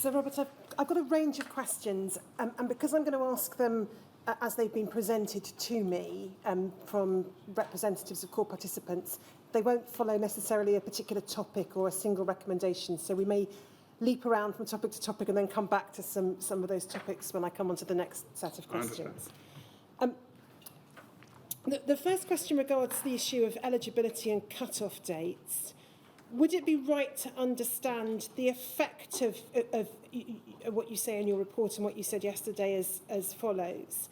So, Robert, I've got a range of questions, and because I'm going to ask them as they've been presented to me from representatives of core participants, they won't follow necessarily a particular topic or a single recommendation. So we may leap around from topic to topic and then come back to some of those topics when I come on to the next set of questions. The first question regards the issue of eligibility and cut-off dates. Would it be right to understand the effect of what you say in your report and what you said yesterday as follows?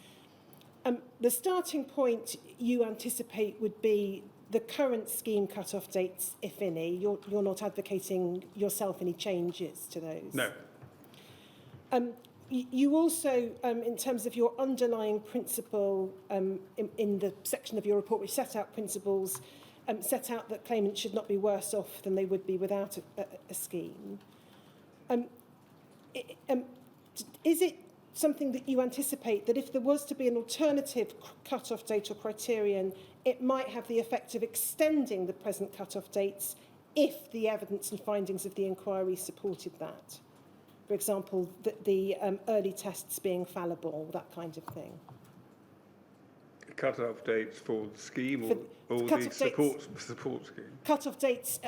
The starting point you anticipate would be the current scheme cut-off dates, if any. You're not advocating yourself any changes to those? No. You also, in terms of your underlying principle in the section of your report which set out principles, set out that claimants should not be worse off than they would be without a scheme. Is it something that you anticipate that if there was to be an alternative cut-off date or criterion, it might have the effect of extending the present cut-off dates if the evidence and findings of the inquiry supported that? For example, the early tests being fallible, that kind of thing. Cut-off dates for the scheme or the support scheme? Cut-off dates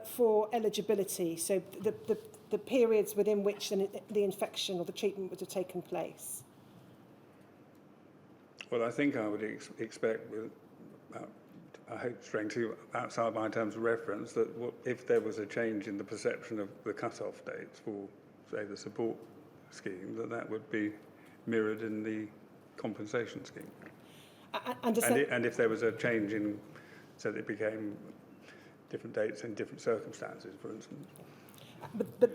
for eligibility, so the periods within which the infection or the treatment would have taken place. Well, I think I would expect, I hope straying too outside my terms of reference, that if there was a change in the perception of the cut-off dates for, say, the support scheme, that would be mirrored in the compensation scheme. And if there was a change in, so that it became different dates in different circumstances, for instance. But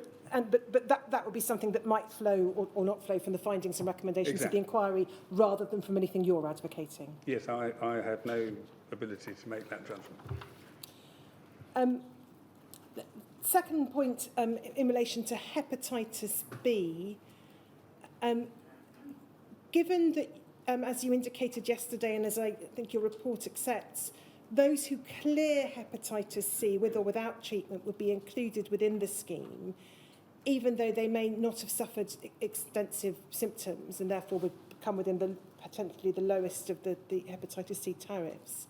that would be something that might flow or not flow from the findings and recommendations exactly. of the inquiry rather than from anything you're advocating. Yes, I have no ability to make that judgment. Second point, in relation to hepatitis B, given that, as you indicated yesterday and as I think your report accepts, those who clear hepatitis C with or without treatment would be included within the scheme, even though they may not have suffered extensive symptoms and therefore would come within potentially the lowest of the hepatitis C tariffs.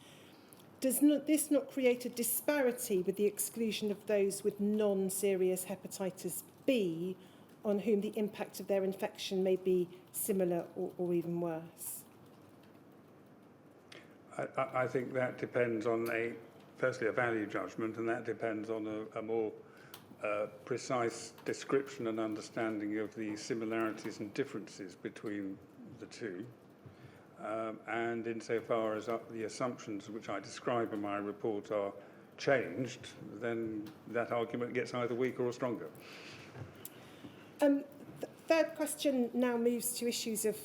Does this not create a disparity with the exclusion of those with non-serious hepatitis B on whom the impact of their infection may be similar or even worse? I think that depends on firstly a value judgment, and that depends on a more precise description and understanding of the similarities and differences between the two. And insofar as the assumptions which I describe in my report are changed, then that argument gets either weaker or stronger. The third question now moves to issues of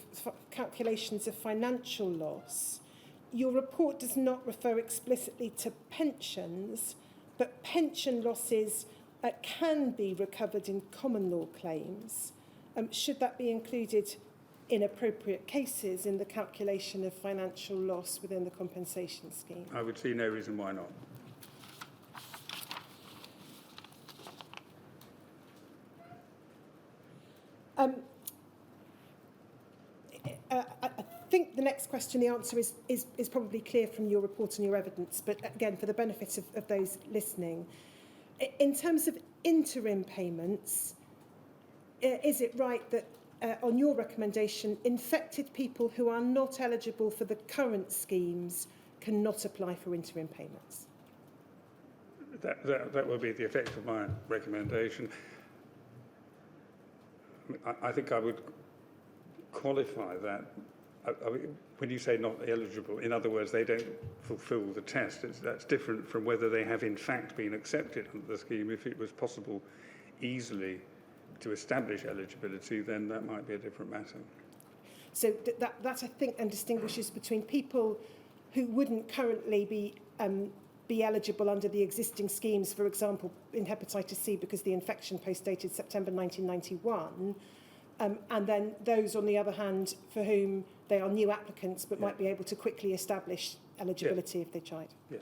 calculations of financial loss. Your report does not refer explicitly to pensions, but pension losses can be recovered in common law claims. Should that be included in appropriate cases in the calculation of financial loss within the compensation scheme? I would see no reason why not. I think the next question, the answer is probably clear from your report and your evidence, but again, for the benefit of those listening, in terms of interim payments, is it right that on your recommendation, infected people who are not eligible for the current schemes cannot apply for interim payments? That will be the effect of my recommendation. I think I would qualify that. When you say not eligible, in other words, they don't fulfil the test. That's different from whether they have in fact been accepted under the scheme. If it was possible easily to establish eligibility, then that might be a different matter. So that I think then distinguishes between people who wouldn't currently be eligible under the existing schemes, for example, in hepatitis C because the infection post-dated September 1991, and then those, on the other hand, for whom they are new applicants but might be able to quickly establish eligibility if they tried. Yes.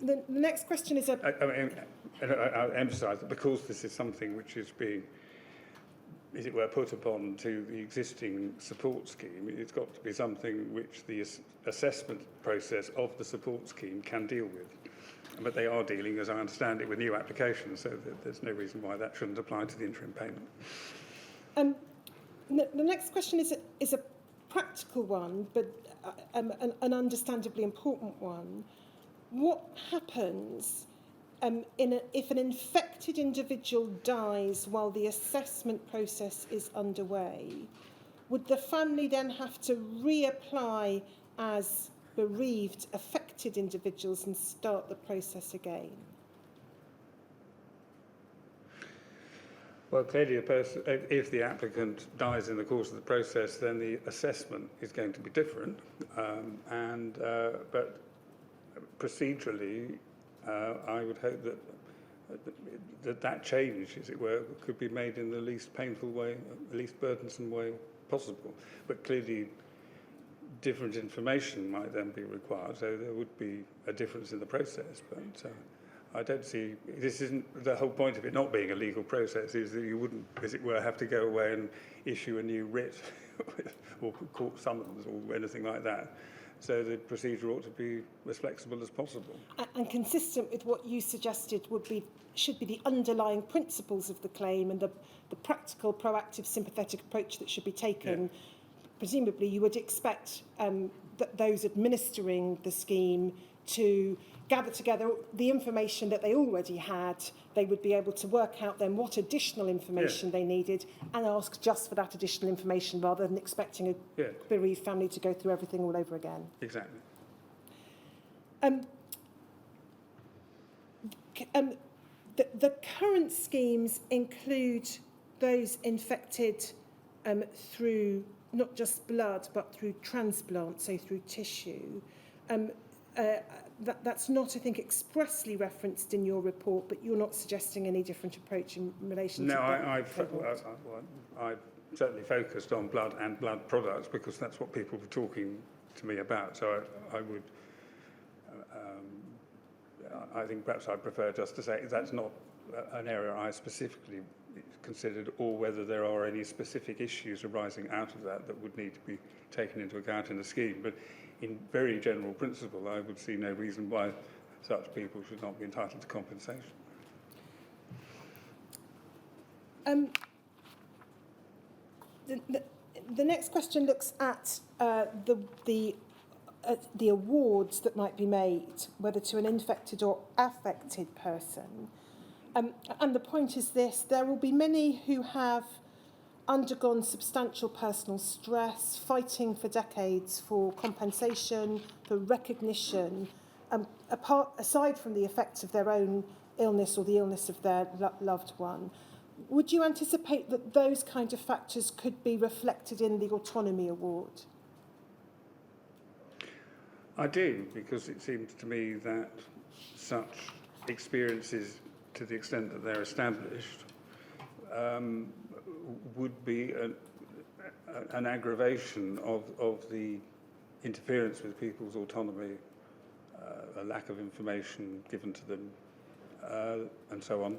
The next question is I'll emphasise that because this is something which is being, as it were, put upon to the existing support scheme, it's got to be something which the assessment process of the support scheme can deal with. But they are dealing, as I understand it, with new applications, so there's no reason why that shouldn't apply to the interim payment. The next question is a practical one, but an understandably important one. What happens if an infected individual dies while the assessment process is underway? Would the family then have to reapply as bereaved, affected individuals and start the process again? Well, clearly, if the applicant dies in the course of the process, then the assessment is going to be different. But procedurally, I would hope that change, as it were, could be made in the least painful way, the least burdensome way possible. But clearly, different information might then be required, so there would be a difference in the process. But I don't see, this isn't, the whole point of it not being a legal process is that you wouldn't, as it were, have to go away and issue a new writ or court summons or anything like that. So the procedure ought to be as flexible as possible. And consistent with what you suggested should be the underlying principles of the claim and the practical, proactive, sympathetic approach that should be taken. Yeah. Presumably you would expect those administering the scheme to gather together the information that they already had. They would be able to work out then what additional information they needed and ask just for that additional information rather than expecting a bereaved family to go through everything all over again. Exactly. The current schemes include those infected through not just blood but through transplant, so through tissue. That's not, I think, expressly referenced in your report, but you're not suggesting any different approach in relation to that? No, I've certainly focused on blood and blood products because that's what people were talking to me about. So I think perhaps I'd prefer just to say that's not an area I specifically considered, or whether there are any specific issues arising out of that would need to be taken into account in the scheme. But in very general principle, I would see no reason why such people should not be entitled to compensation. The next question looks at the awards that might be made, whether to an infected or affected person. And the point is this: there will be many who have undergone substantial personal stress, fighting for decades for compensation, for recognition, aside from the effects of their own illness or the illness of their loved one. Would you anticipate that those kind of factors could be reflected in the Autonomy Award? I do, because it seems to me that such experiences, to the extent that they're established, would be an aggravation of the interference with people's autonomy, a lack of information given to them, and so on.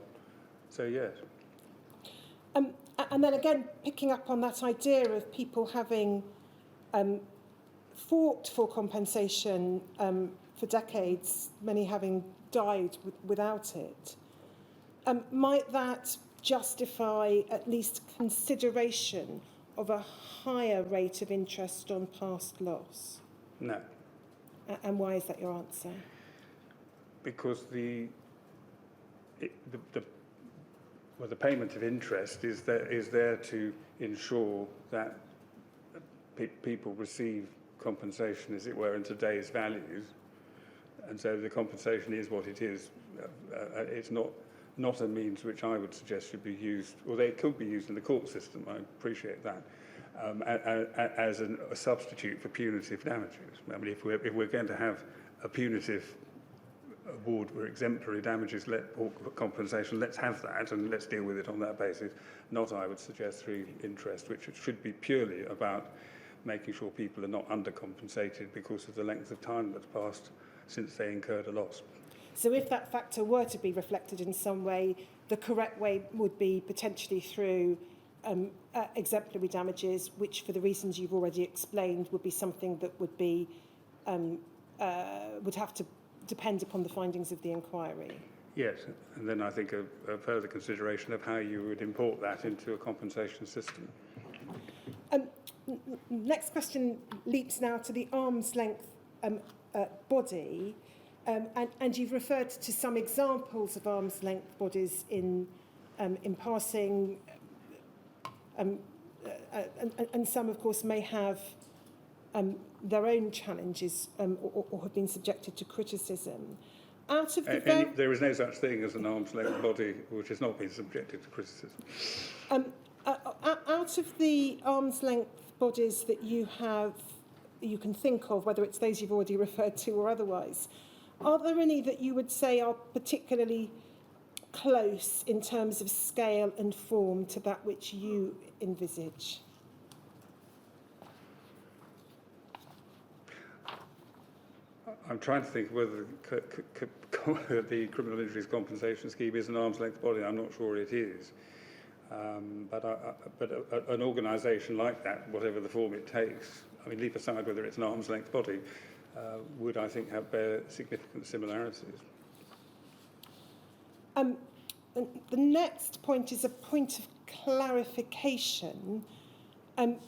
So, yes. And then again, picking up on that idea of people having fought for compensation for decades, many having died without it, might that justify at least consideration of a higher rate of interest on past loss? No. And why is that your answer? Because the payment of interest is there to ensure that people receive compensation, as it were, in today's values, and so the compensation is what it is. It's not a means which I would suggest should be used, or they could be used in the court system, I appreciate that, as a substitute for punitive damages. I mean, if we're going to have a punitive award for exemplary damages or compensation, let's have that and let's deal with it on that basis. Not, I would suggest, through interest, which should be purely about making sure people are not undercompensated because of the length of time that's passed since they incurred a loss. So if that factor were to be reflected in some way, the correct way would be potentially through exemplary damages, which, for the reasons you've already explained, would be something that would be would have to depend upon the findings of the inquiry. Yes, and then I think a further consideration of how you would import that into a compensation system. Next question leaps now to the arm's length body, and you've referred to some examples of arm's length bodies in passing, and some, of course, may have their own challenges or have been subjected to criticism. Out of the There is no such thing as an arm's length body which has not been subjected to criticism. Out of the arm's length bodies that you can think of, whether it's those you've already referred to or otherwise, are there any that you would say are particularly close in terms of scale and form to that which you envisage? I'm trying to think whether the criminal injuries compensation scheme is an arm's length body. I'm not sure it is. But an organisation like that, whatever the form it takes, I mean, leave aside whether it's an arm's length body, would, I think, bear significant similarities. The next point is a point of clarification. I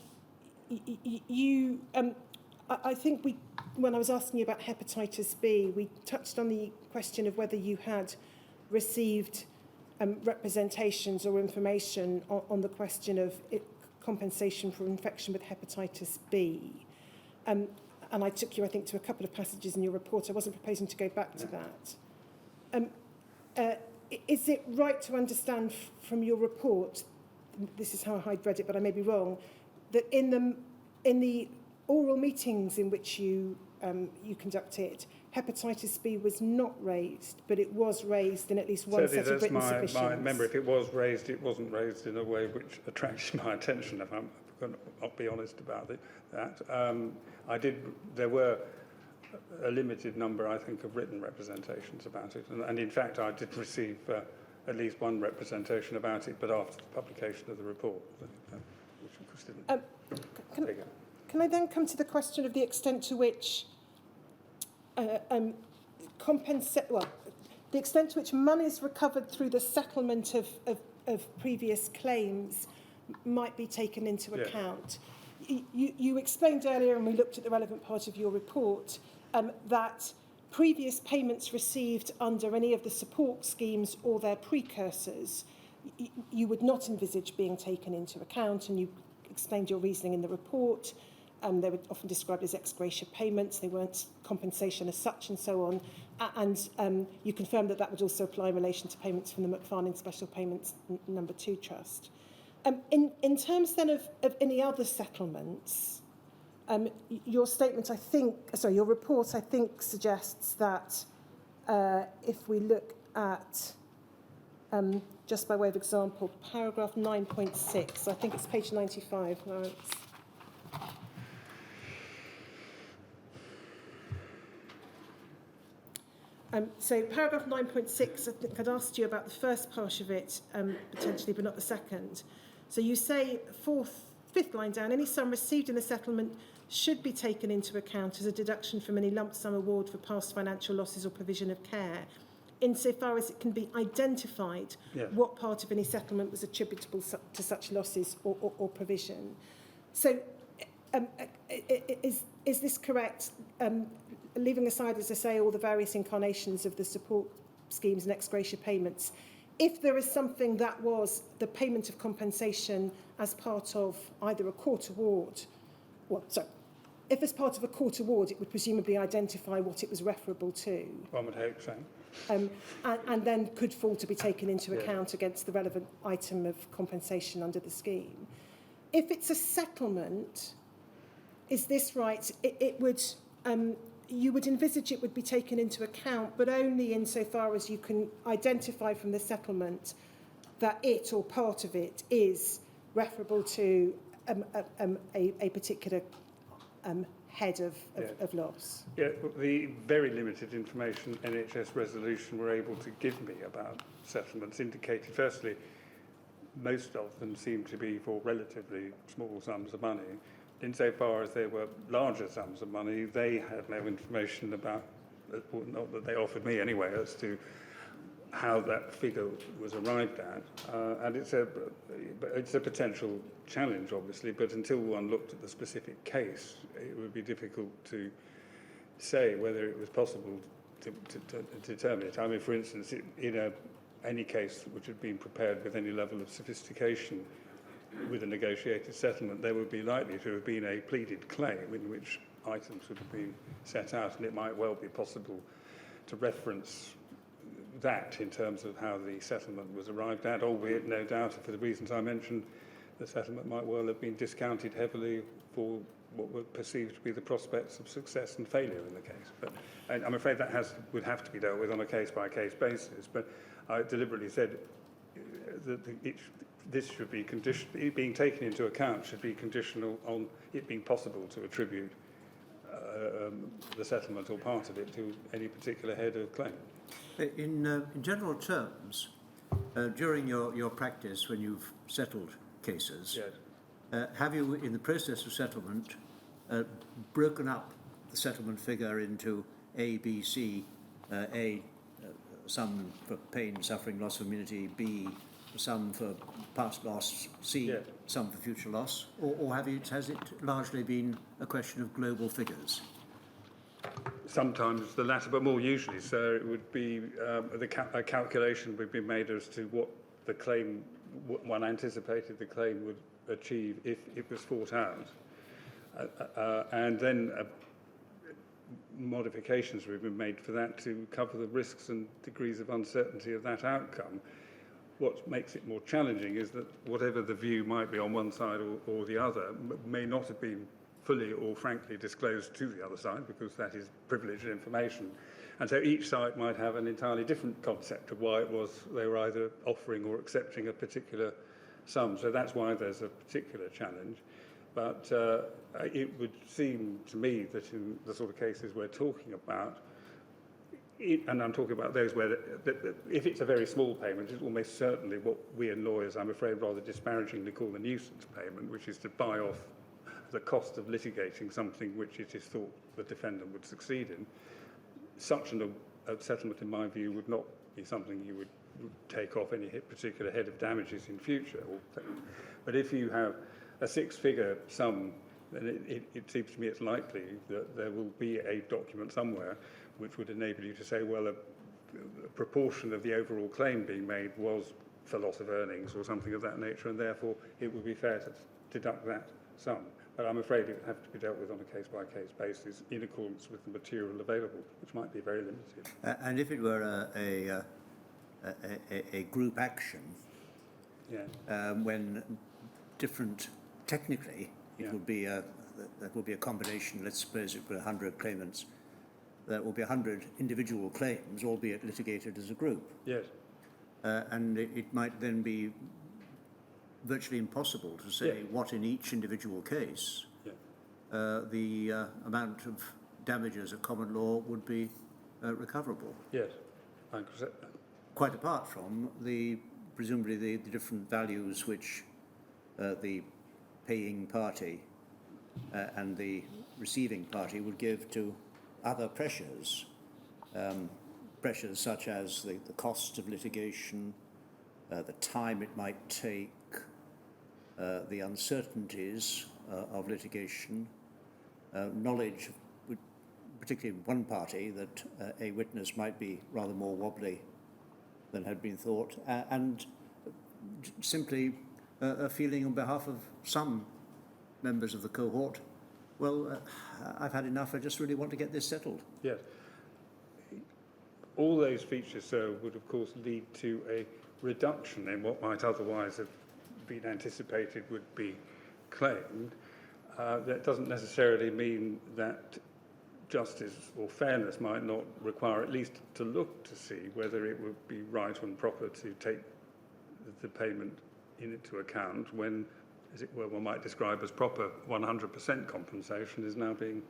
think when I was asking you about hepatitis B, we touched on the question of whether you had received representations or information on the question of compensation for infection with hepatitis B. And I took you, I think, to a couple of passages in your report. I wasn't proposing to go back to that. Is it right to understand from your report, this is how I'd read it, but I may be wrong, that in the oral meetings in which you conducted, hepatitis B was not raised, but it was raised in at least one set of written submissions? My memory. If it was raised, it wasn't raised in a way which attracted my attention, if I'm going to not be honest about that. There were a limited number, I think, of written representations about it. And in fact, I did receive at least one representation about it, but after the publication of the report, which of course didn't. Can I then come to the question of the extent to which the extent to which monies recovered through the settlement of previous claims might be taken into account? You explained earlier, and we looked at the relevant part of your report, that previous payments received under any of the support schemes or their precursors, you would not envisage being taken into account, and you explained your reasoning in the report. They were often described as ex gratia payments. They weren't compensation as such, and so on. And you confirmed that would also apply in relation to payments from the Macfarlane Special Payments Number 2 Trust. In terms then of any other settlements, your statement, your report, I think, suggests that if we look at, just by way of example, paragraph 9.6, I think it's page 95, Lawrence. So paragraph 9.6, I think I'd asked you about the first part of it, potentially, but not the second. So you say, fifth line down, any sum received in the settlement should be taken into account as a deduction from any lump sum award for past financial losses or provision of care, insofar as it can be identified what part of any settlement was attributable to such losses or provision. So is this correct? Leaving aside, as I say, all the various incarnations of the support schemes and ex gratia payments, if there is something that was the payment of compensation as part of either a court award, if as part of a court award, it would presumably identify what it was referable to. One would hope so. And then could fall to be taken into account against the relevant item of compensation under the scheme. If it's a settlement, is this right? It would... you would envisage it would be taken into account, but only insofar as you can identify from the settlement that it or part of it is referable to a particular head of Yeah. loss. Yeah, the very limited information NHS Resolution were able to give me about settlements indicated, firstly, most of them seem to be for relatively small sums of money. Insofar as they were larger sums of money, they had no information about, well, not that they offered me anyway, as to how that figure was arrived at. And it's a potential challenge, obviously, but until one looked at the specific case, it would be difficult to say whether it was possible to determine it. I mean, for instance, in any case which had been prepared with any level of sophistication with a negotiated settlement, there would be likely to have been a pleaded claim in which items would have been set out, and it might well be possible to reference that in terms of how the settlement was arrived at, albeit no doubt, for the reasons I mentioned, the settlement might well have been discounted heavily for what were perceived to be the prospects of success and failure in the case. But I'm afraid that would have to be dealt with on a case-by-case basis. But I deliberately said that this should be being taken into account should be conditional on it being possible to attribute the settlement or part of it to any particular head of claim. In general terms, during your practice when you've settled cases, Yes. have you, in the process of settlement, broken up the settlement figure into A, B, C, A, some for pain, suffering, loss of immunity, B, some for past loss, C, Yes. some for future loss, or has it largely been a question of global figures? Sometimes the latter, but more usually. So it would be a calculation would be made as to what the claim, what one anticipated the claim would achieve if it was fought out, and then modifications would be made for that to cover the risks and degrees of uncertainty of that outcome. What makes it more challenging is that whatever the view might be on one side or the other may not have been fully or frankly disclosed to the other side, because that is privileged information. And so each side might have an entirely different concept of why it was they were either offering or accepting a particular sum. So that's why there's a particular challenge. But it would seem to me that in the sort of cases we're talking about, and I'm talking about those where, if it's a very small payment, it's almost certainly what we in lawyers, I'm afraid, rather disparagingly call a nuisance payment, which is to buy off the cost of litigating something which it is thought the defendant would succeed in. Such a settlement, in my view, would not be something you would take off any particular head of damages in future. But if you have a six-figure sum, then it seems to me it's likely that there will be a document somewhere which would enable you to say, well, a proportion of the overall claim being made was for loss of earnings or something of that nature, and therefore it would be fair to deduct that sum. But I'm afraid it would have to be dealt with on a case-by-case basis in accordance with the material available, which might be very limited. And if it were a group action, Yeah. when different, technically, Yeah. that would be a combination. Let's suppose it were 100 claimants. There will be 100 individual claims, albeit litigated as a group. Yes. And it might then be virtually impossible to say what in each individual case the amount of damages at common law would be recoverable. Yes. I accept that. Quite apart from presumably the different values which the paying party and the receiving party would give to other pressures, pressures such as the cost of litigation, the time it might take, the uncertainties of litigation, knowledge, particularly in one party, that a witness might be rather more wobbly than had been thought, and simply a feeling on behalf of some members of the cohort, well, I've had enough, I just really want to get this settled. Yes. All those features, sir, would of course lead to a reduction in what might otherwise have been anticipated would be claimed. That doesn't necessarily mean that justice or fairness might not require at least to look to see whether it would be right and proper to take the payment into account when as it were, one might describe as proper 100% compensation is now being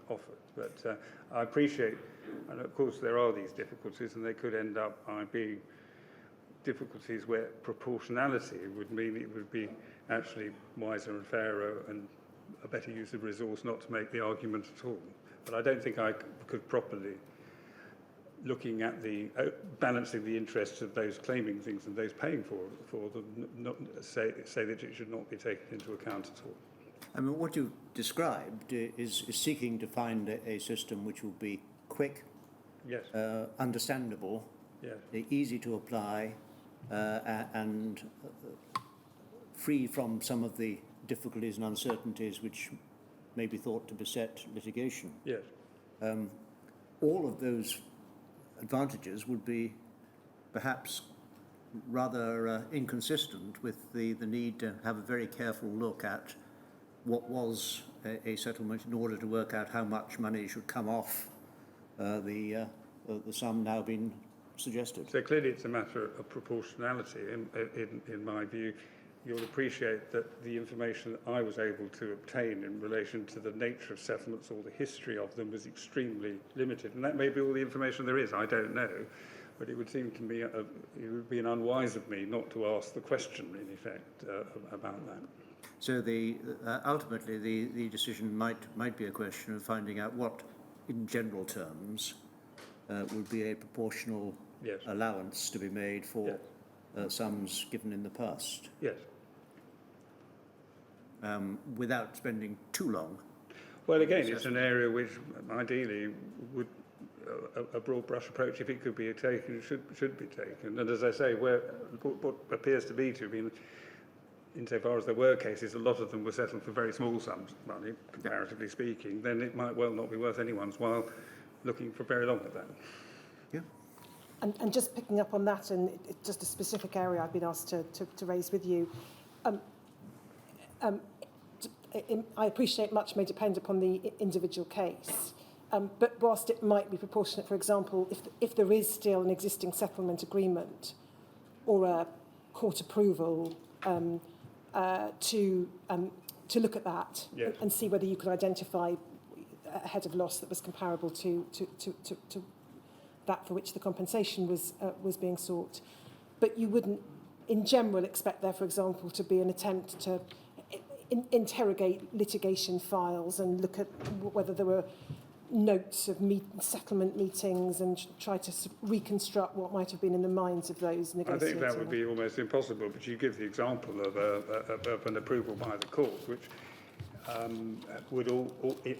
offered. But I appreciate, and of course there are these difficulties, and they could end up being difficulties where proportionality would mean it would be actually wiser and fairer and a better use of resource not to make the argument at all. But I don't think I could properly, looking at the balancing the interests of those claiming things and those paying for them, not say that it should not be taken into account at all. I mean, what you've described is seeking to find a system which will be quick, Yes. Understandable, Yes. easy to apply, and free from some of the difficulties and uncertainties which may be thought to beset litigation. Yes. All of those advantages would be perhaps rather inconsistent with the need to have a very careful look at what was a settlement in order to work out how much money should come off the sum now being suggested. So clearly it's a matter of proportionality. In my view, you'll appreciate that the information that I was able to obtain in relation to the nature of settlements or the history of them was extremely limited. And that may be all the information there is, I don't know. But it would seem to me it would be unwise of me not to ask the question, in effect, about that. So ultimately the decision might be a question of finding out what, in general terms, would be a proportional Yes. allowance to be made for sums given in the past, Yes. without spending too long. Well, again, it's an area which ideally would a broad brush approach, if it could be taken, should be taken. And as I say, what appears to be insofar as there were cases, a lot of them were settled for very small sums of money, comparatively speaking, then it might well not be worth anyone's while looking for very long at that. Yeah. And just picking up on that, and just a specific area I've been asked to raise with you, I appreciate much may depend upon the individual case, but whilst it might be proportionate, for example, if there is still an existing settlement agreement or a court approval, to look at that. Yes. And see whether you could identify a head of loss that was comparable to that for which the compensation was being sought. But you wouldn't, in general, expect there, for example, to be an attempt to interrogate litigation files and look at whether there were notes of settlement meetings and try to reconstruct what might have been in the minds of those negotiating. I think that would be almost impossible, but you give the example of an approval by the court, which would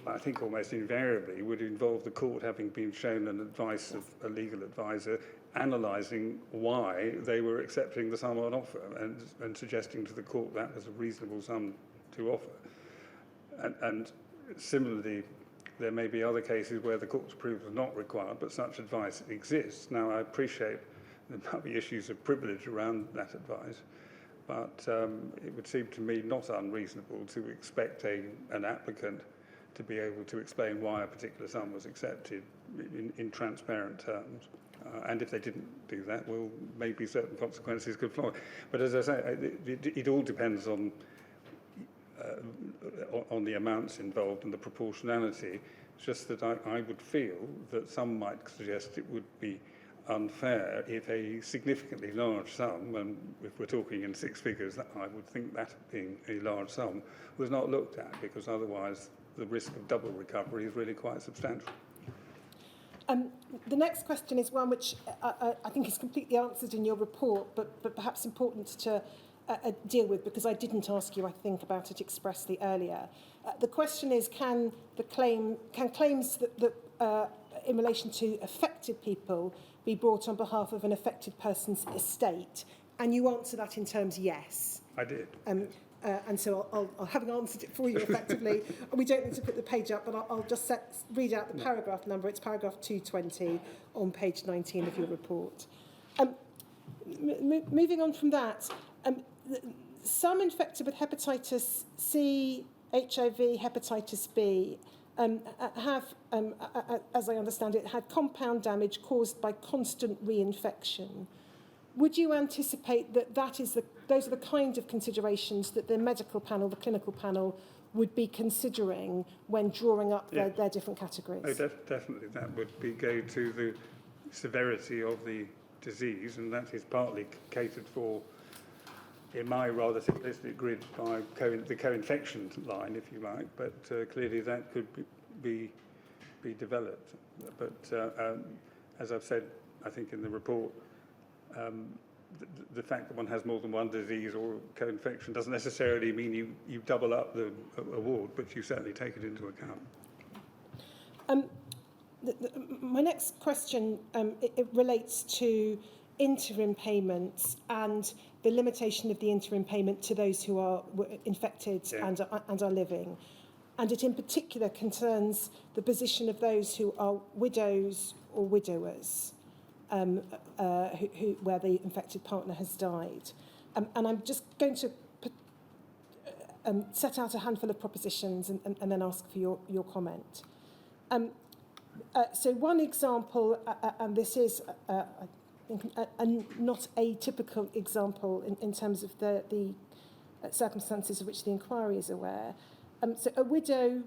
I think almost invariably would involve the court having been shown an advice of a legal advisor analysing why they were accepting the sum on offer and suggesting to the court that was a reasonable sum to offer. And similarly, there may be other cases where the court's approval is not required, but such advice exists. Now, I appreciate there might be issues of privilege around that advice, but it would seem to me not unreasonable to expect an applicant to be able to explain why a particular sum was accepted in transparent terms. And if they didn't do that, well, maybe certain consequences could follow. But as I say, it all depends on the amounts involved and the proportionality. It's just that I would feel that some might suggest it would be unfair if a significantly large sum, and if we're talking in six figures, I would think that being a large sum, was not looked at, because otherwise the risk of double recovery is really quite substantial. The next question is one which I think is completely answered in your report, but perhaps important to deal with, because I didn't ask you, I think, about it expressly earlier. The question is, can claims that in relation to affected people be brought on behalf of an affected person's estate? And you answer that in terms yes. I did. And so I'll having answered it for you effectively, we don't need to put the page up, but I'll just read out the paragraph number. It's paragraph 220 on page 19 of your report. Moving on from that, some infected with hepatitis C, HIV, hepatitis B, have, as I understand it, had compound damage caused by constant reinfection. would you anticipate that those are the kind of considerations that the medical panel, the clinical panel, would be considering when drawing up their different categories? Oh, definitely. That would go to the severity of the disease, and that is partly catered for in my rather simplistic grid by the co-infection line, if you like, but clearly that could be developed. But as I've said, I think in the report, the fact that one has more than one disease or co-infection doesn't necessarily mean you double up the award, but you certainly take it into account. My next question it relates to interim payments and the limitation of the interim payment to those who are infected and are living. And it in particular concerns the position of those who are widows or widowers, where the infected partner has died. And I'm just going to set out a handful of propositions and then ask for your comment. So one example, and this is not a typical example in terms of the circumstances of which the inquiry is aware. So a widow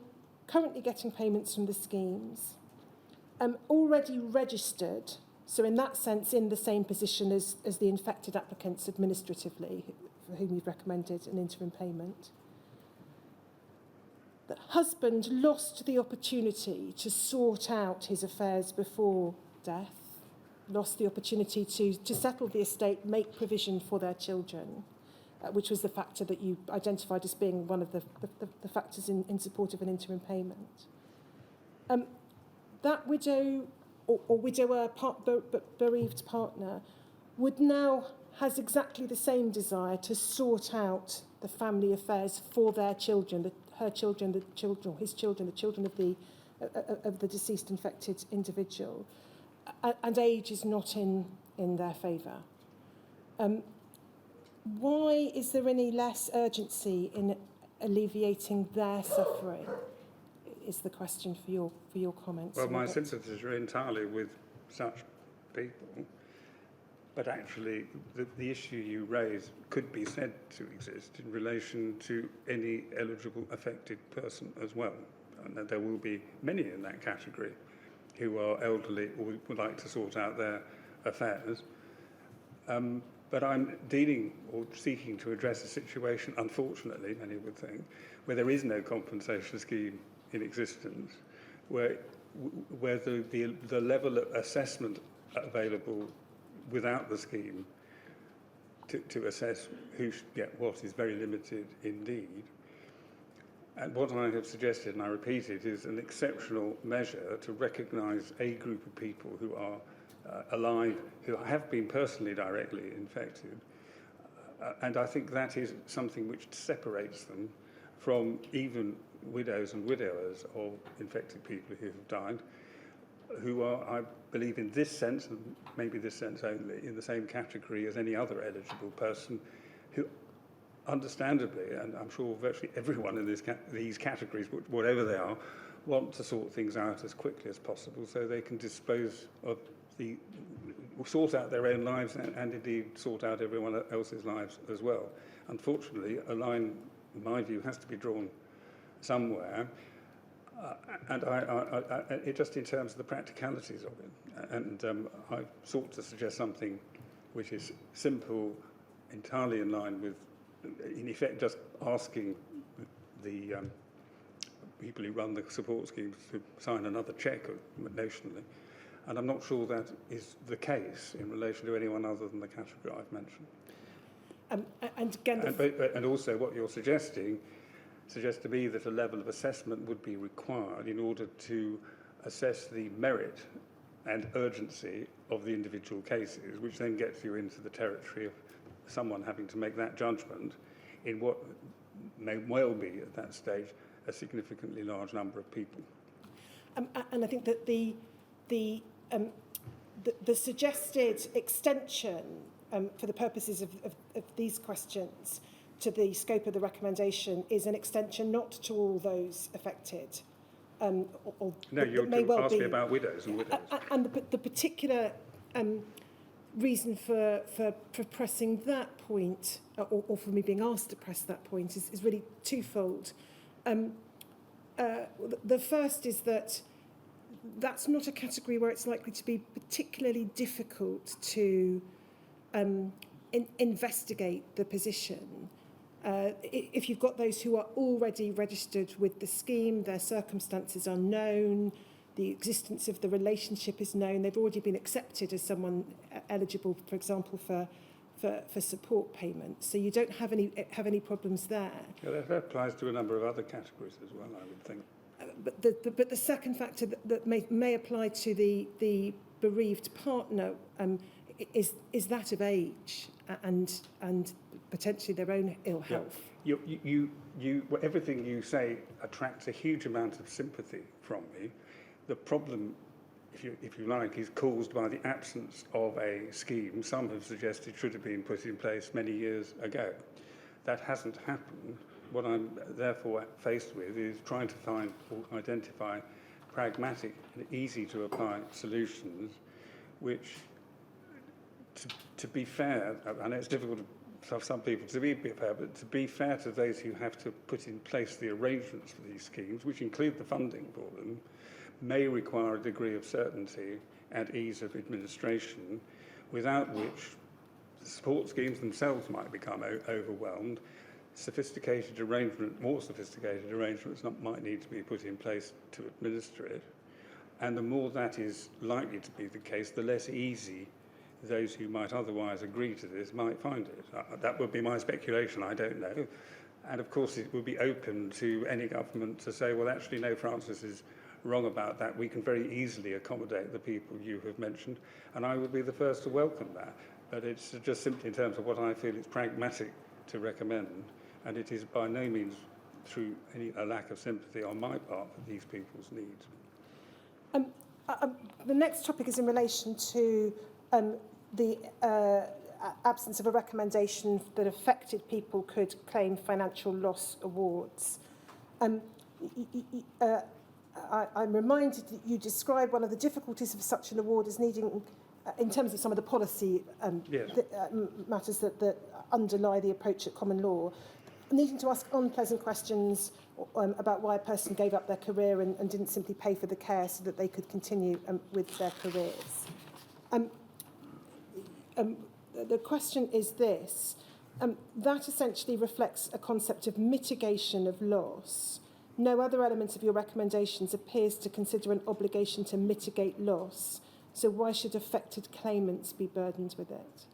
currently getting payments from the schemes, already registered, so in that sense in the same position as the infected applicants administratively, for whom you've recommended an interim payment. The husband lost the opportunity to sort out his affairs before death, lost the opportunity to settle the estate, make provision for their children, which was the factor that you identified as being one of the factors in support of an interim payment. That widow or widower, bereaved partner, has exactly the same desire to sort out the family affairs for their children, his children, the children of the deceased infected individual, and age is not in their favour. Why is there any less urgency in alleviating their suffering? Is the question for your comments. Well, my sympathies are entirely with such people, but actually the issue you raise could be said to exist in relation to any eligible affected person as well. And there will be many in that category who are elderly or would like to sort out their affairs. But I'm dealing or seeking to address a situation, unfortunately, many would think, where there is no compensation scheme in existence, where the level of assessment available without the scheme to assess who should get what is very limited indeed. And what I have suggested, and I repeat it, is an exceptional measure to recognise a group of people who are alive, who have been personally directly infected. And I think that is something which separates them from even widows and widowers of infected people who have died, who are, I believe, in this sense, and maybe this sense only, in the same category as any other eligible person who, understandably, and I'm sure virtually everyone in these categories, whatever they are, want to sort things out as quickly as possible so they can sort out their own lives and indeed sort out everyone else's lives as well. Unfortunately, a line, in my view, has to be drawn somewhere, and it just in terms of the practicalities of it. And I've sought to suggest something which is simple, entirely in line with, in effect, just asking the people who run the support schemes to sign another cheque notionally. And I'm not sure that is the case in relation to anyone other than the category I've mentioned. And again, and also what you're suggesting suggests to me that a level of assessment would be required in order to assess the merit and urgency of the individual cases, which then gets you into the territory of someone having to make that judgment in what may well be, at that stage, a significantly large number of people. And I think that the suggested extension for the purposes of these questions to the scope of the recommendation is an extension not to all those affected. No, you're may well asking be about widows and widows. And the particular reason for pressing that point, or for me being asked to press that point, is really twofold. The first is that that's not a category where it's likely to be particularly difficult to investigate the position. If you've got those who are already registered with the scheme, their circumstances are known, the existence of the relationship is known, they've already been accepted as someone eligible, for example, for support payments. So you don't have any problems there. Yeah, that applies to a number of other categories as well, I would think. But the second factor that may apply to the bereaved partner is that of age and potentially their own ill health. Yeah. Everything you say attracts a huge amount of sympathy from me. The problem, if you like, is caused by the absence of a scheme some have suggested should have been put in place many years ago. That hasn't happened. What I'm therefore faced with is trying to find or identify pragmatic and easy to apply solutions which, to be fair, I know it's difficult for some people to be fair, but to be fair to those who have to put in place the arrangements for these schemes, which include the funding for them, may require a degree of certainty and ease of administration, without which the support schemes themselves might become overwhelmed. More sophisticated arrangements might need to be put in place to administer it. And the more that is likely to be the case, the less easy those who might otherwise agree to this might find it. That would be my speculation, I don't know. And of course it would be open to any government to say, well, actually, no, Francis is wrong about that. We can very easily accommodate the people you have mentioned, and I would be the first to welcome that. But it's just simply in terms of what I feel is pragmatic to recommend, and it is by no means through a lack of sympathy on my part for these people's needs. The next topic is in relation to the absence of a recommendation that affected people could claim financial loss awards. I'm reminded that you describe one of the difficulties of such an award as needing, in terms of some of the policy Yes. matters that underlie the approach at common law, needing to ask unpleasant questions about why a person gave up their career and didn't simply pay for the care so that they could continue with their careers. The question is this. That essentially reflects a concept of mitigation of loss. No other element of your recommendations appears to consider an obligation to mitigate loss. So why should affected claimants be burdened with it?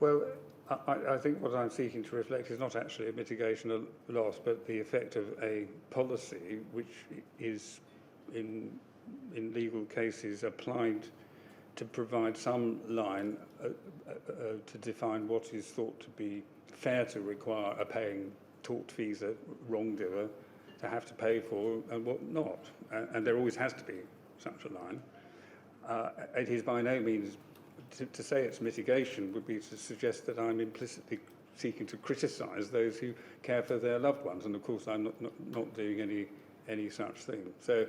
Well, I think what I'm seeking to reflect is not actually a mitigation of loss, but the effect of a policy which is, in legal cases, applied to provide some line to define what is thought to be fair to require a paying tortfeasor, wrongdoer, to have to pay for, and what not. And there always has to be such a line. It is by no means, to say it's mitigation would be to suggest that I'm implicitly seeking to criticise those who care for their loved ones, and of course I'm not doing any such thing. So,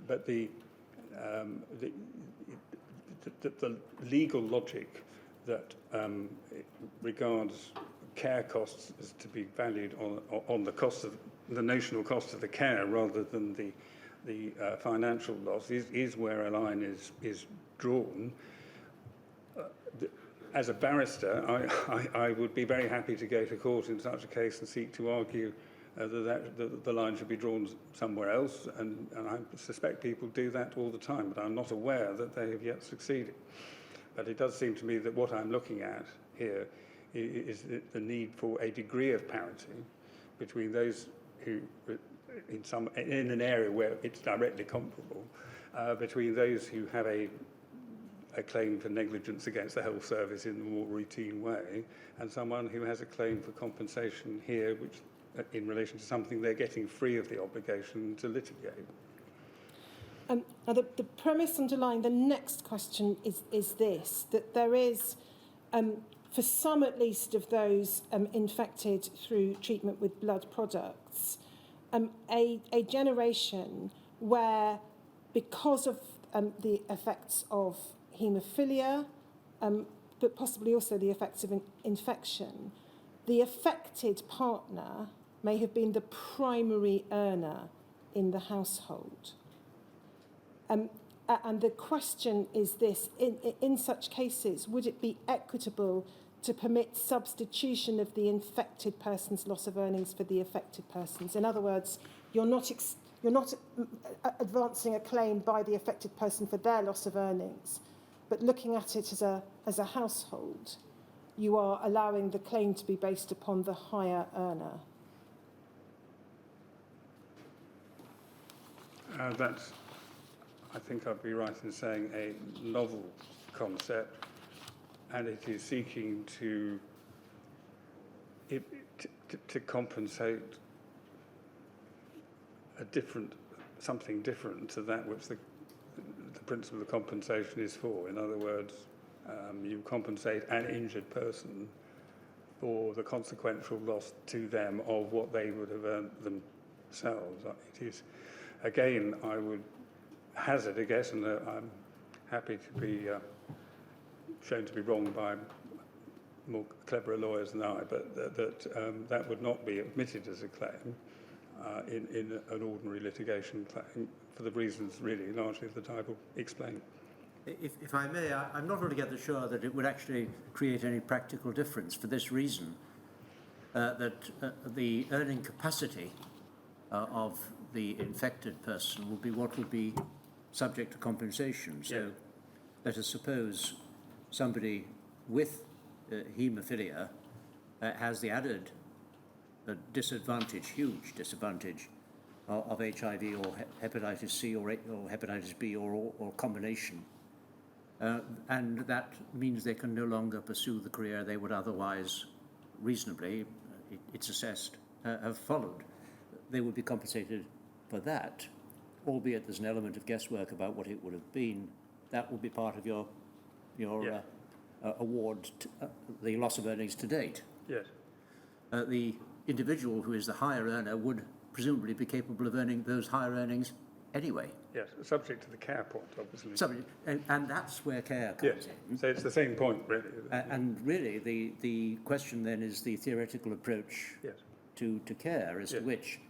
but the legal logic that regards care costs as to be valued on the cost of the notional cost of the care rather than the financial loss is where a line is drawn. As a barrister, I would be very happy to go to court in such a case and seek to argue that the line should be drawn somewhere else, and I suspect people do that all the time, but I'm not aware that they have yet succeeded. But it does seem to me that what I'm looking at here is the need for a degree of parity between those who, in an area where it's directly comparable, between those who have a claim for negligence against the health service in a more routine way, and someone who has a claim for compensation here, which, in relation to something they're getting free of the obligation to litigate. Now the premise underlying the next question is this, that there is, for some at least of those infected through treatment with blood products, a generation where, because of the effects of haemophilia, but possibly also the effects of infection. The affected partner may have been the primary earner in the household. And the question is this, in such cases, would it be equitable to permit substitution of the infected person's loss of earnings for the affected person's? In other words, you're not advancing a claim by the affected person for their loss of earnings, but looking at it as a household, you are allowing the claim to be based upon the higher earner. That's, I think I'd be right in saying, a novel concept, and it is seeking to compensate something different to that which the principle of compensation is for. In other words, you compensate an injured person for the consequential loss to them of what they would have earned themselves. It is, again, I would hazard a guess, and I'm happy to be shown to be wrong by more cleverer lawyers than I, but that would not be admitted as a claim in an ordinary litigation claim for the reasons really largely that I will explain. If I may, I'm not altogether sure that it would actually create any practical difference for this reason, that the earning capacity of the infected person will be what would be subject to compensation. So let us suppose somebody with haemophilia has the added disadvantage, huge disadvantage of HIV or hepatitis C or hepatitis B or combination. And that means they can no longer pursue the career they would otherwise reasonably, it's assessed, have followed. They would be compensated for that, albeit there's an element of guesswork about what it would have been. That would be part of your award, the loss of earnings to date. Yes. The individual who is the higher earner would presumably be capable of earning those higher earnings anyway. Yes, subject to the care point, obviously. And that's where care comes in. So it's the same point, really. And really, the question then is the theoretical approach to care, as to which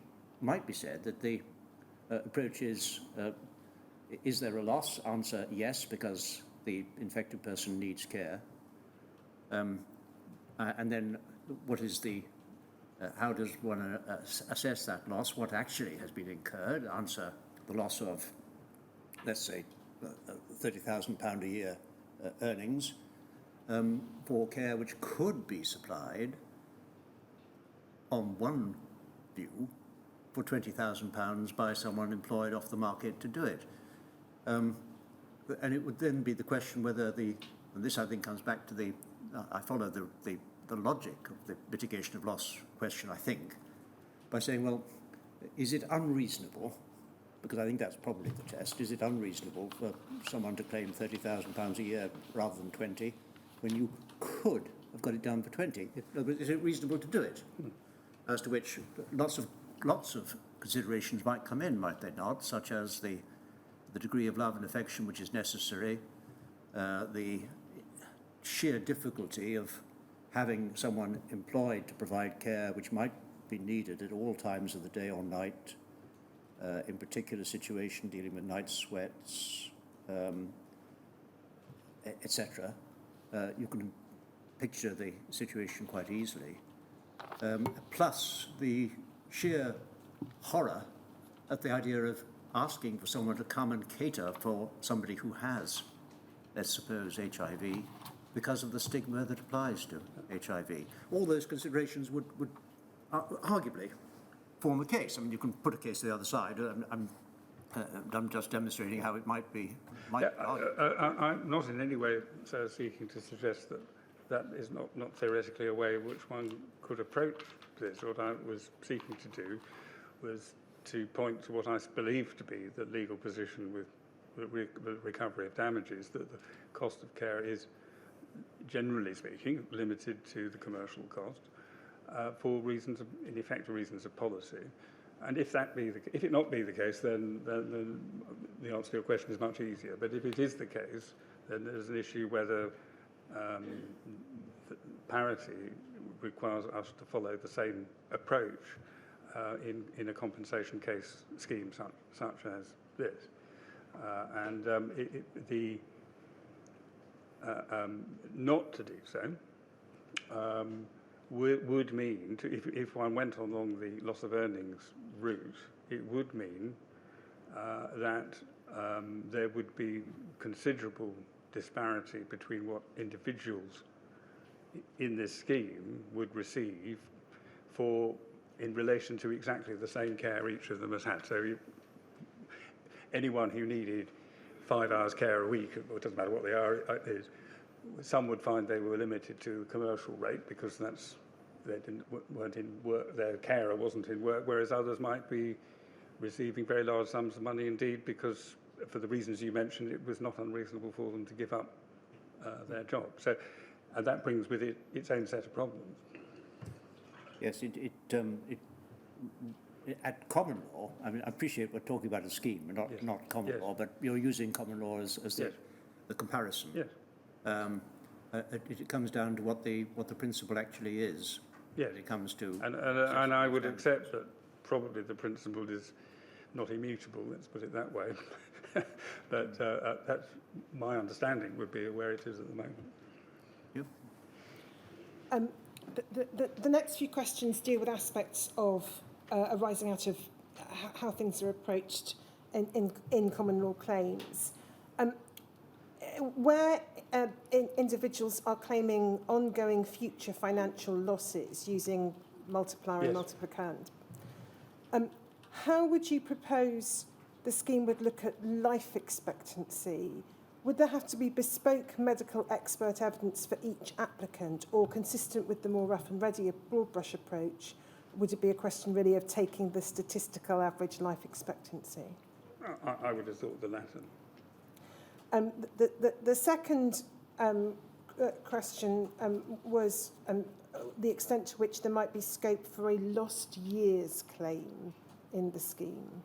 might be said that the approach is there a loss? Answer, yes, because the infected person needs care. And then what is the, how does one assess that loss? What actually has been incurred? Answer, the loss of, let's say, £30,000 a year earnings for care which could be supplied on one view for £20,000 by someone employed off the market to do it. And it would then be the question whether and this I think comes back to I follow the logic of the mitigation of loss question, I think, by saying, well, is it unreasonable, because I think that's probably the test, is it unreasonable for someone to claim £30,000 a year rather than 20 when you could have got it done for 20? Is it reasonable to do it? As to which lots of considerations might come in, might they not, such as the degree of love and affection which is necessary, the sheer difficulty of having someone employed to provide care which might be needed at all times of the day or night, in particular situation dealing with night sweats, etc. You can picture the situation quite easily. Plus the sheer horror at the idea of asking for someone to come and cater for somebody who has, let's suppose, HIV, because of the stigma that applies to HIV. All those considerations would arguably form a case. I mean, you can put a case to the other side. I'm just demonstrating how it might be. I'm not in any way seeking to suggest that is not theoretically a way in which one could approach this. What I was seeking to do was to point to what I believe to be the legal position with the recovery of damages, that the cost of care is, generally speaking, limited to the commercial cost for reasons of, in effect, reasons of policy. And if it not be the case, then the answer to your question is much easier. But if it is the case, then there's an issue whether parity requires us to follow the same approach in a compensation case scheme such as this. Not to do so would mean, if one went along the loss of earnings route, it would mean that there would be considerable disparity between what individuals in this scheme would receive in relation to exactly the same care each of them has had. So anyone who needed 5 hours care a week, or it doesn't matter what they are, some would find they were limited to commercial rate because weren't in work, their carer wasn't in work, whereas others might be receiving very large sums of money indeed because, for the reasons you mentioned, it was not unreasonable for them to give up their job. So, and that brings with it its own set of problems. Yes, at common law, I mean, I appreciate we're talking about a scheme, not common law, but you're using common law as the comparison. Yes. It comes down to what the principle actually is. Yes. When it comes to. And I would accept that probably the principle is not immutable. Let's put it that way. But that's my understanding would be where it is at the moment. Yep. The next few questions deal with aspects of arising out of how things are approached in common law claims. Where individuals are claiming ongoing future financial losses using multiplier and multiplicand, how would you propose the scheme would look at life expectancy? Would there have to be bespoke medical expert evidence for each applicant, or consistent with the more rough and ready broad brush approach, would it be a question really of taking the statistical average life expectancy? I would have thought the latter. The second question was the extent to which there might be scope for a lost years claim in the scheme.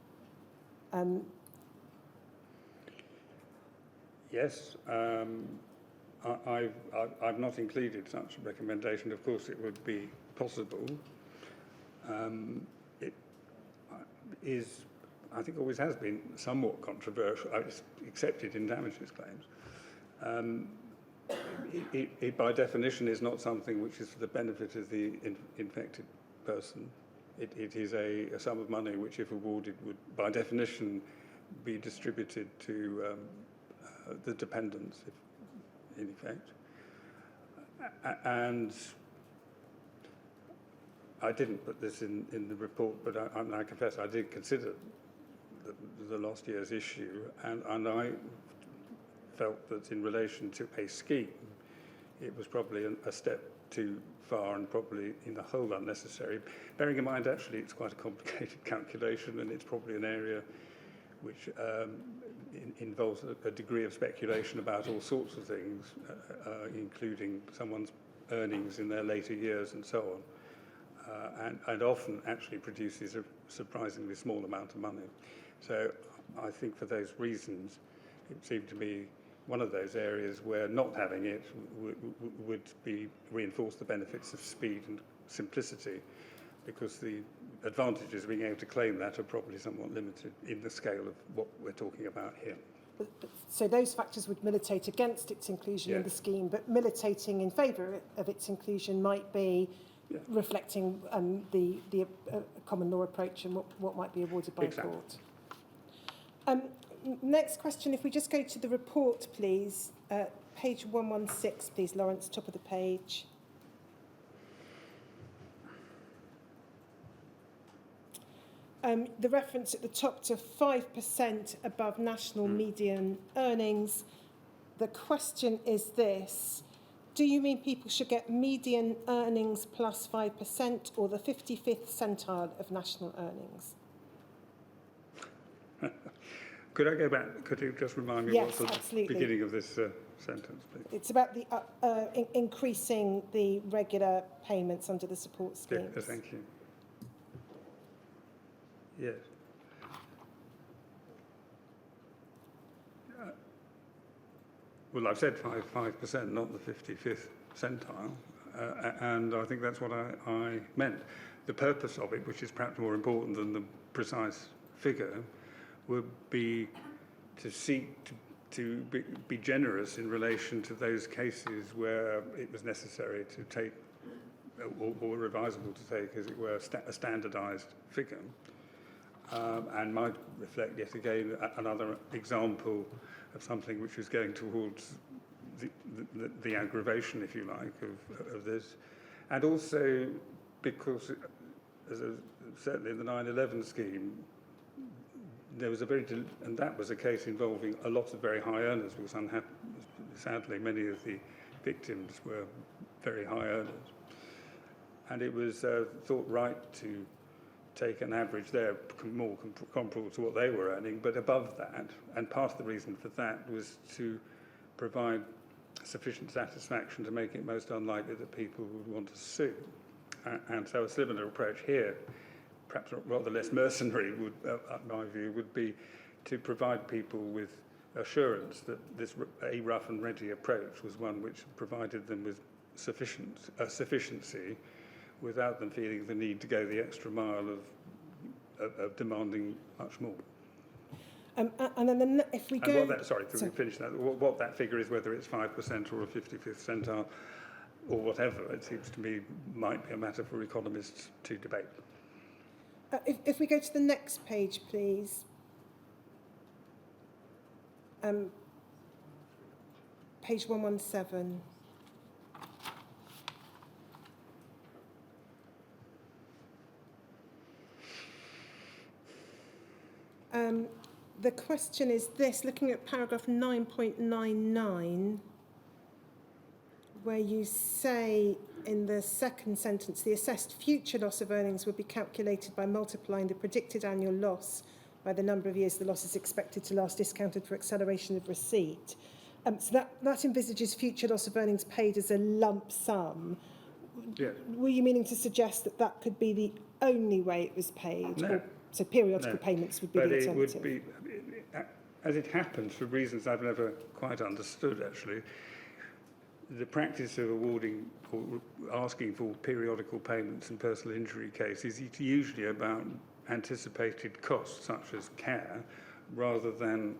Yes, I've not included such a recommendation. Of course, it would be possible. It is, I think, always has been somewhat controversial. It's accepted in damages claims. It by definition is not something which is for the benefit of the infected person. It is a sum of money which, if awarded, would by definition be distributed to the dependents, in effect. And I didn't put this in the report, but I confess I did consider the last year's issue, and I felt that in relation to a scheme, it was probably a step too far and probably in the whole unnecessary. Bearing in mind, actually, it's quite a complicated calculation, and it's probably an area which involves a degree of speculation about all sorts of things, including someone's earnings in their later years and so on, and often actually produces a surprisingly small amount of money. So I think for those reasons, it seemed to me one of those areas where not having it would reinforce the benefits of speed and simplicity, because the advantages of being able to claim that are probably somewhat limited in the scale of what we're talking about here. So those factors would militate against its inclusion in the scheme, but militating in favour of its inclusion might be reflecting the common law approach and what might be awarded by a court. Next question, if we just go to the report, please. Page 116, please, Lawrence, top of the page. The reference at the top to 5% above national median earnings. The question is this: do you mean people should get median earnings plus 5% or the 55th centile of national earnings? Could I go back? Could you just remind me what's the beginning of this sentence, please? It's about the increasing the regular payments under the support schemes. Yes, thank you. Yes. Well, I've said 5%, not the 55th centile, and I think that's what I meant. The purpose of it, which is perhaps more important than the precise figure, would be to seek to be generous in relation to those cases where it was necessary to take, or advisable to take, as it were, a standardised figure. And might reflect yet again another example of something which is going towards the aggravation, if you like, of this. And also because, certainly in the 9/11 scheme, there was and that was a case involving a lot of very high earners, because sadly many of the victims were very high earners. And it was thought right to take an average there, more comparable to what they were earning, but above that. And part of the reason for that was to provide sufficient satisfaction to make it most unlikely that people would want to sue. And so a similar approach here, perhaps rather less mercenary, in my view, would be to provide people with assurance that a rough and ready approach was one which provided them with sufficiency, without them feeling the need to go the extra mile of demanding much more. And then if we go... finish that. What that figure is, whether it's 5% or a 55th centile or whatever, it seems to me might be a matter for economists to debate. If we go to the next page, please. Page 117. The question is this, looking at paragraph 9.99, where you say in the second sentence, the assessed future loss of earnings would be calculated by multiplying the predicted annual loss by the number of years the loss is expected to last, discounted for acceleration of receipt. So that envisages future loss of earnings paid as a lump sum. Yes. Were you meaning to suggest that that could be the only way it was paid? No. So periodical payments would be the alternative? But it would be, as it happens, for reasons I've never quite understood, actually, the practice of awarding or asking for periodical payments in personal injury cases is usually about anticipated costs, such as care, rather than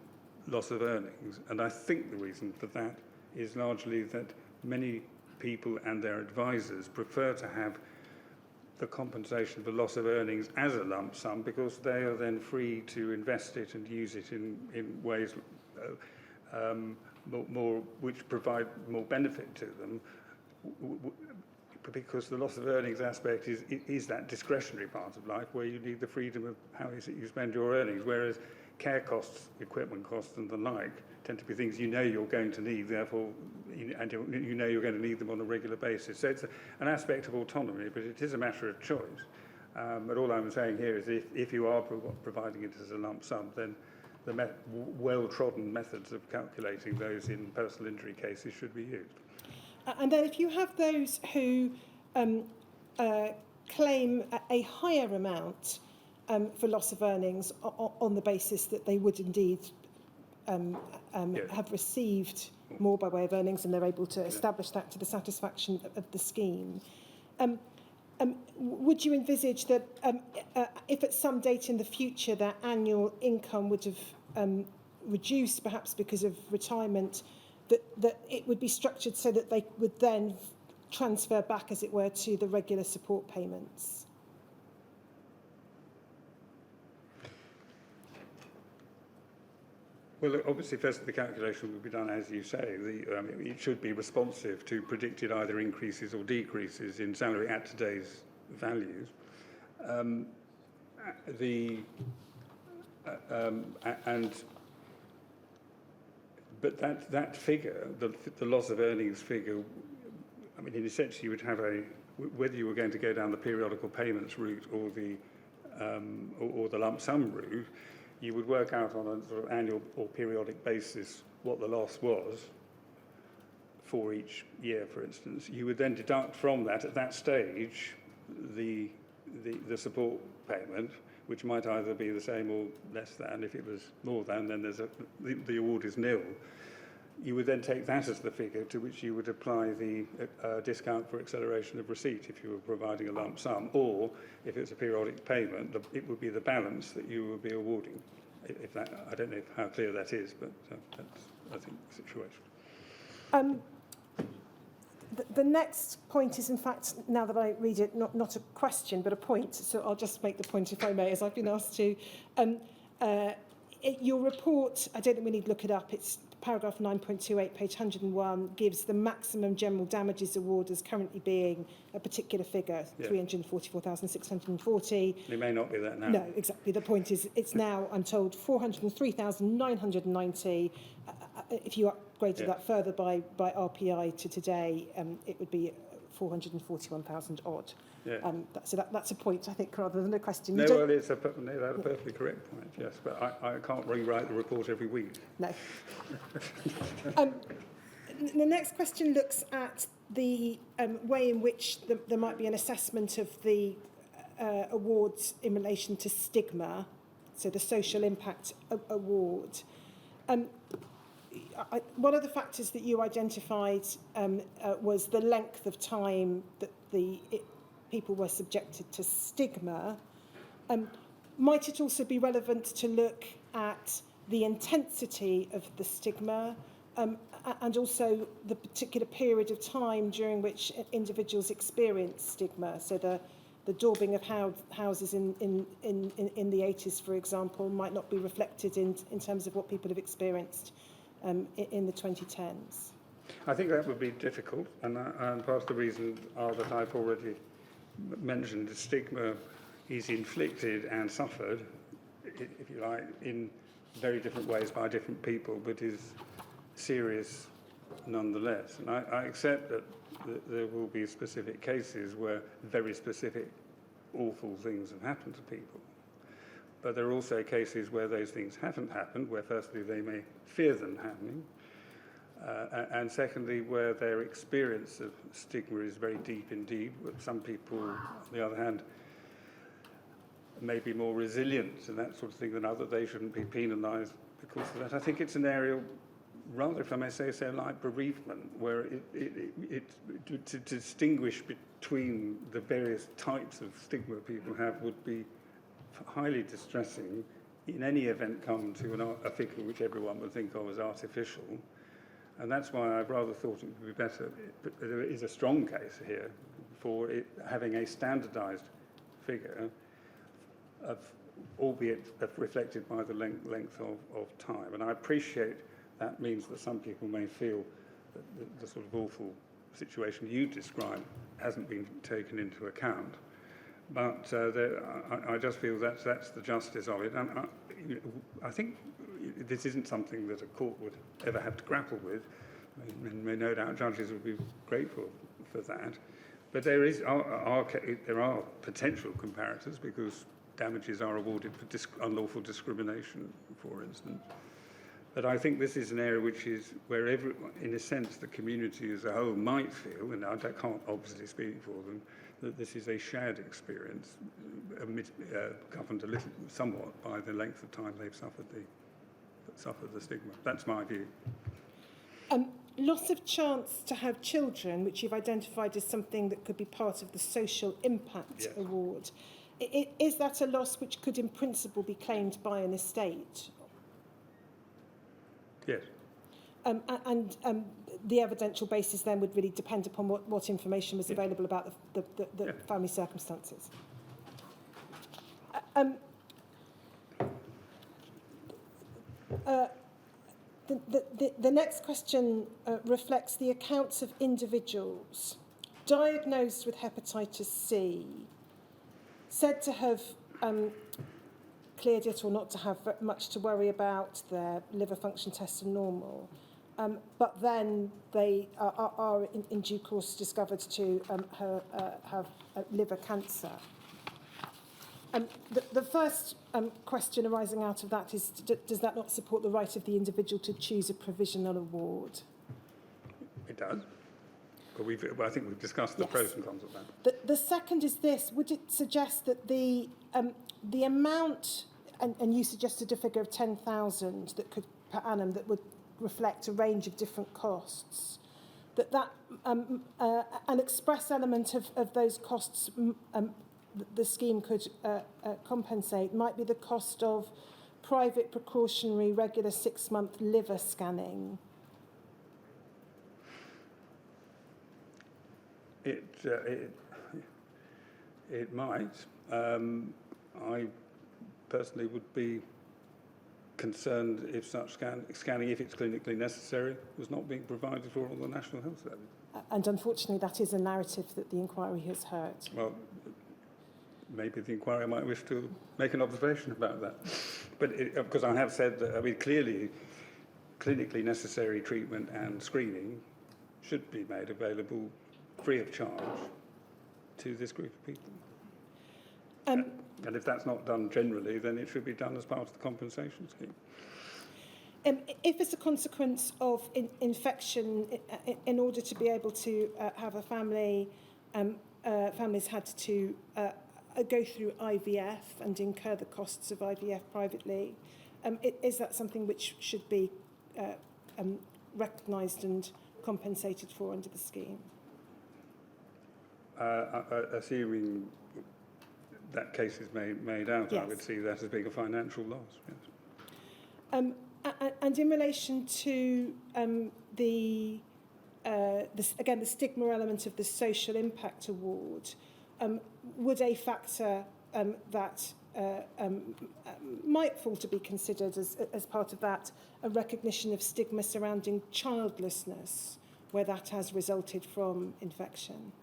loss of earnings. And I think the reason for that is largely that many people and their advisors prefer to have the compensation for loss of earnings as a lump sum, because they are then free to invest it and use it in ways more which provide more benefit to them, because the loss of earnings aspect is that discretionary part of life where you need the freedom of how is it you spend your earnings, whereas care costs, equipment costs and the like tend to be things you know you're going to need, therefore, and you know you're going to need them on a regular basis. So it's an aspect of autonomy, but it is a matter of choice. But all I'm saying here is if you are providing it as a lump sum, then the well-trodden methods of calculating those in personal injury cases should be used. And then if you have those who claim a higher amount for loss of earnings on the basis that they would indeed have received more by way of earnings, and they're able to establish that to the satisfaction of the scheme, would you envisage that if at some date in the future their annual income would have reduced, perhaps because of retirement, that it would be structured so that they would then transfer back, as it were, to the regular support payments? Well, obviously, first the calculation would be done, as you say. It should be responsive to predicted either increases or decreases in salary at today's values. But that figure, the loss of earnings figure, I mean, in a sense, you would have whether you were going to go down the periodical payments route or the lump sum route, you would work out on a sort of annual or periodic basis what the loss was for each year, for instance. You would then deduct from that, at that stage, the support payment, which might either be the same or less than. If it was more than, then the award is nil. you would then take that as the figure to which you would apply the discount for acceleration of receipt if you were providing a lump sum, or if it's a periodic payment, it would be the balance that you would be awarding. If that, I don't know how clear that is, but that's, I think, the situation. The next point is, in fact, now that I read it, not a question, but a point. So I'll just make the point, if I may, as I've been asked to. Your report, I don't think we need to look it up, it's paragraph 9.28, page 101, gives the maximum general damages award as currently being a particular figure, Yeah. 344,640. It may not be that now. No, exactly. The point is, it's now, I'm told, 403,990. If you upgraded that further by RPI to today, it would be 441,000 odd. Yeah. So that's a point, I think, rather than a question. No, well, that's a perfectly correct point, yes, but I can't rewrite the report every week. No. The next question looks at the way in which there might be an assessment of the awards in relation to stigma, so the social impact award. One of the factors that you identified was the length of time that people were subjected to stigma. Might it also be relevant to look at the intensity of the stigma and also the particular period of time during which individuals experience stigma? So the daubing of houses in the 80s, for example, might not be reflected in terms of what people have experienced in the 2010s. I think that would be difficult, and part of the reasons are that I've already mentioned. The stigma is inflicted and suffered, if you like, in very different ways by different people, but is serious nonetheless. And I accept that there will be specific cases where very specific awful things have happened to people. But there are also cases where those things haven't happened, where firstly they may fear them happening, and secondly where their experience of stigma is very deep indeed. But some people, on the other hand, may be more resilient and that sort of thing than others. They shouldn't be penalised because of that. I think it's an area, rather, if I may say so, like bereavement, where to distinguish between the various types of stigma people have would be highly distressing. In any event, come to a figure which everyone would think of as artificial. And that's why I've rather thought it would be better, but there is a strong case here for it having a standardised figure, albeit reflected by the length of time. And I appreciate that means that some people may feel that the sort of awful situation you described hasn't been taken into account. But I just feel that's the justice of it. And I think this isn't something that a court would ever have to grapple with. And no doubt judges would be grateful for that. But there are potential comparators because damages are awarded for unlawful discrimination, for instance. But I think this is an area where in a sense, the community as a whole might feel, and I can't obviously speak for them, that this is a shared experience, governed somewhat by the length of time they've suffered the stigma. That's my view. Loss of chance to have children, which you've identified as something that could be part of the social impact award. Is that a loss which could in principle be claimed by an estate? Yes. And the evidential basis then would really depend upon what information was available about the family circumstances. The next question reflects the accounts of individuals diagnosed with hepatitis C, said to have cleared it or not to have much to worry about, their liver function tests are normal, but then they are in due course discovered to have liver cancer. The first question arising out of that is, does that not support the right of the individual to choose a provisional award? It does. But I think we've discussed the pros and cons of that. The second is this: would it suggest that the amount, and you suggested a figure of 10,000 that could per annum that would reflect a range of different costs, that an express element of those costs the scheme could compensate might be the cost of private precautionary regular 6-month liver scanning. It might. I personally would be concerned if such scanning, if it's clinically necessary, was not being provided for on the National Health Service. And unfortunately, that is a narrative that the inquiry has heard. Well, maybe the inquiry might wish to make an observation about that. But because I have said that, I mean, clearly, clinically necessary treatment and screening should be made available free of charge to this group of people. And if that's not done generally, then it should be done as part of the compensation scheme. If as a consequence of infection, in order to be able to have a family, families had to go through IVF and incur the costs of IVF privately, is that something which should be recognised and compensated for under the scheme? Assuming that case is made out, Yes. I would see that as being a financial loss. Yes. And in relation to the stigma element of the social impact award, would a factor that might fall to be considered as part of that a recognition of stigma surrounding childlessness, where that has resulted from infection?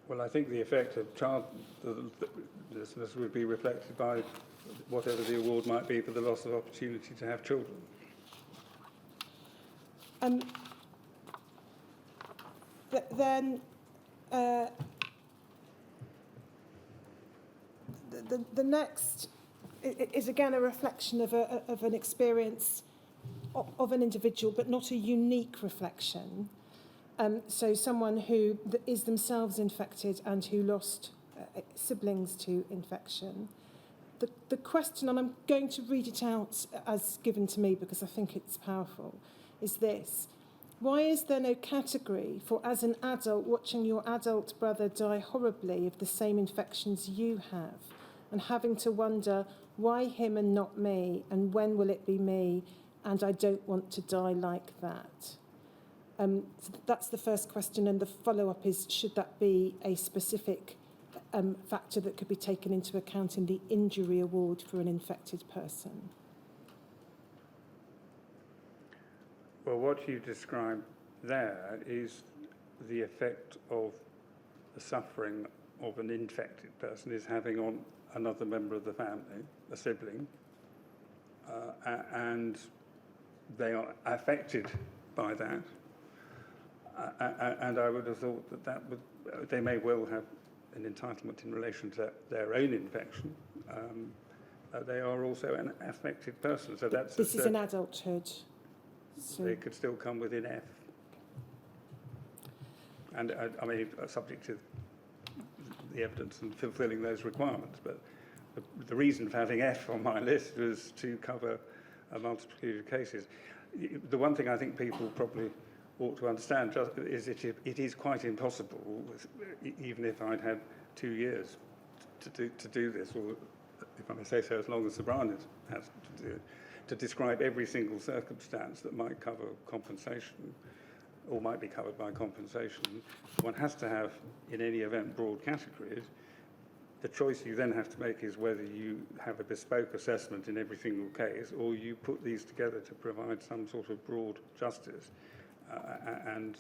Well, I think the effect of childlessness would be reflected by whatever the award might be for the loss of opportunity to have children. Then the next is again a reflection of an experience of an individual, but not a unique reflection. So someone who is themselves infected and who lost siblings to infection. The question, and I'm going to read it out as given to me because I think it's powerful, is this. Why is there no category for, as an adult, watching your adult brother die horribly of the same infections you have, and having to wonder why him and not me, and when will it be me, and I don't want to die like that? So that's the first question, and the follow-up is, should that be a specific factor that could be taken into account in the injury award for an infected person? Well, what you described there is the effect of the suffering of an infected person is having on another member of the family, a sibling, and they are affected by that. And I would have thought that they may well have an entitlement in relation to their own infection. They are also an affected person. So that's this is an adulthood. So they could still come within F. And I mean, subject to the evidence and fulfilling those requirements. But the reason for having F on my list was to cover a multitude of cases. The one thing I think people probably ought to understand is that it is quite impossible, even if I'd had 2 years to do this, or if I may say so, as long as Sir Brian has to do it, to describe every single circumstance that might cover compensation or might be covered by compensation. One has to have, in any event, broad categories. The choice you then have to make is whether you have a bespoke assessment in every single case or you put these together to provide some sort of broad justice.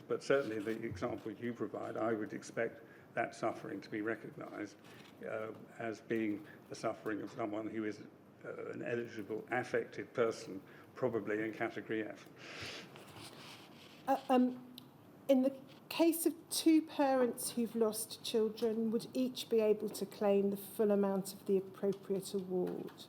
But certainly the example you provide, I would expect that suffering to be recognised as being the suffering of someone who is an eligible affected person, probably in category F. in the case of 2 parents who've lost children, would each be able to claim the full amount of the appropriate award?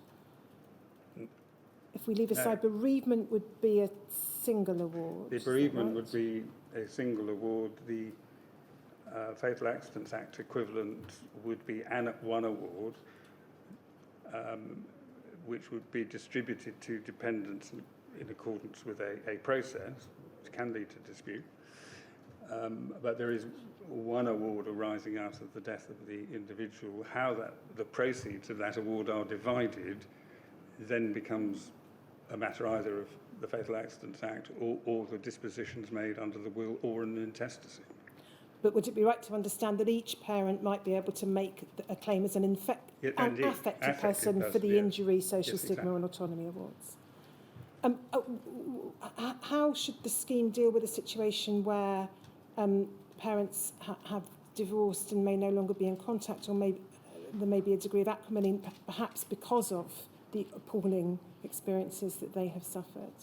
If we leave aside, bereavement would be a single award. The bereavement would be a single award. The Fatal Accidents Act equivalent would be one award, which would be distributed to dependents in accordance with a process, which can lead to dispute. But there is one award arising out of the death of the individual. How the proceeds of that award are divided then becomes a matter either of the Fatal Accidents Act or the dispositions made under the will or an intestacy. But would it be right to understand that each parent might be able to make a claim as an affected person for the injury, social stigma and autonomy awards? How should the scheme deal with a situation where parents have divorced and may no longer be in contact, or there may be a degree of acrimony, perhaps because of the appalling experiences that they have suffered?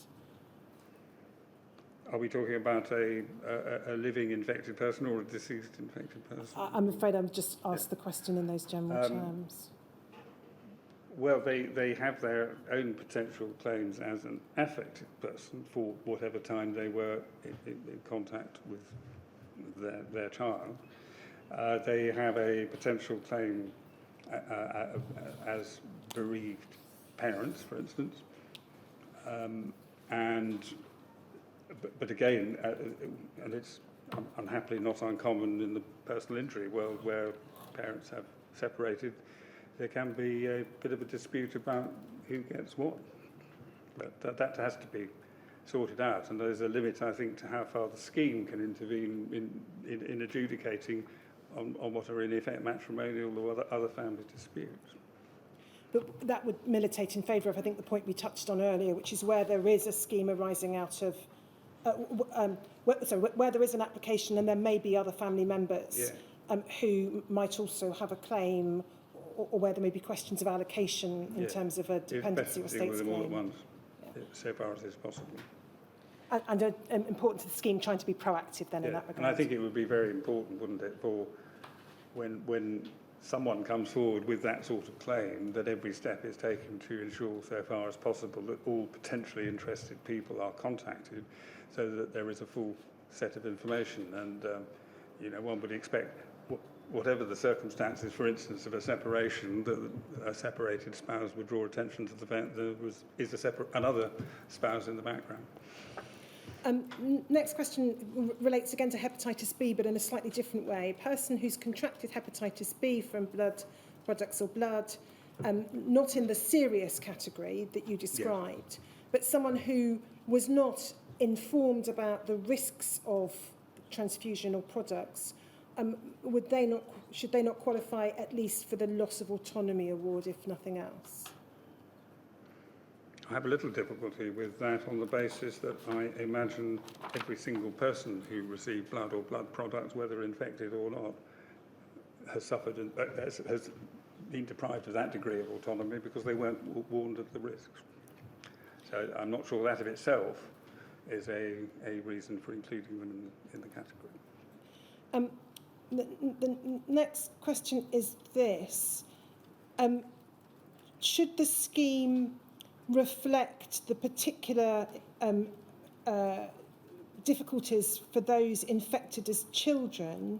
Are we talking about a living infected person or a deceased infected person? I'm afraid I've just asked the question in those general terms. Well, they have their own potential claims as an affected person for whatever time they were in contact with their child. They have a potential claim as bereaved parents, for instance. But again, and it's unhappily not uncommon in the personal injury world where parents have separated, there can be a bit of a dispute about who gets what. But that has to be sorted out, and there's a limit, I think, to how far the scheme can intervene in adjudicating on what are in effect matrimonial or other family disputes. But that would militate in favour of, I think, the point we touched on earlier, which is where there is a scheme arising out of, where there is an application and there may be other family members who might also have a claim, or where there may be questions of allocation in terms of a dependency or estates claim. All at once, so far as is possible. And important to the scheme trying to be proactive then in that regard. And I think it would be very important, wouldn't it, for when someone comes forward with that sort of claim, that every step is taken to ensure, so far as possible, that all potentially interested people are contacted, so that there is a full set of information. And one would expect, whatever the circumstances, for instance, of a separation, that a separated spouse would draw attention to the fact that there is another spouse in the background. Next question relates again to hepatitis B, but in a slightly different way. A person who's contracted hepatitis B from blood products or blood, not in the serious category that you described, but someone who was not informed about the risks of transfusion or products, should they not qualify at least for the loss of autonomy award, if nothing else? I have a little difficulty with that on the basis that I imagine every single person who received blood or blood products, whether infected or not, has suffered and has been deprived of that degree of autonomy because they weren't warned of the risks. So I'm not sure that of itself is a reason for including them in the category. The next question is this. Should the scheme reflect the particular difficulties for those infected as children,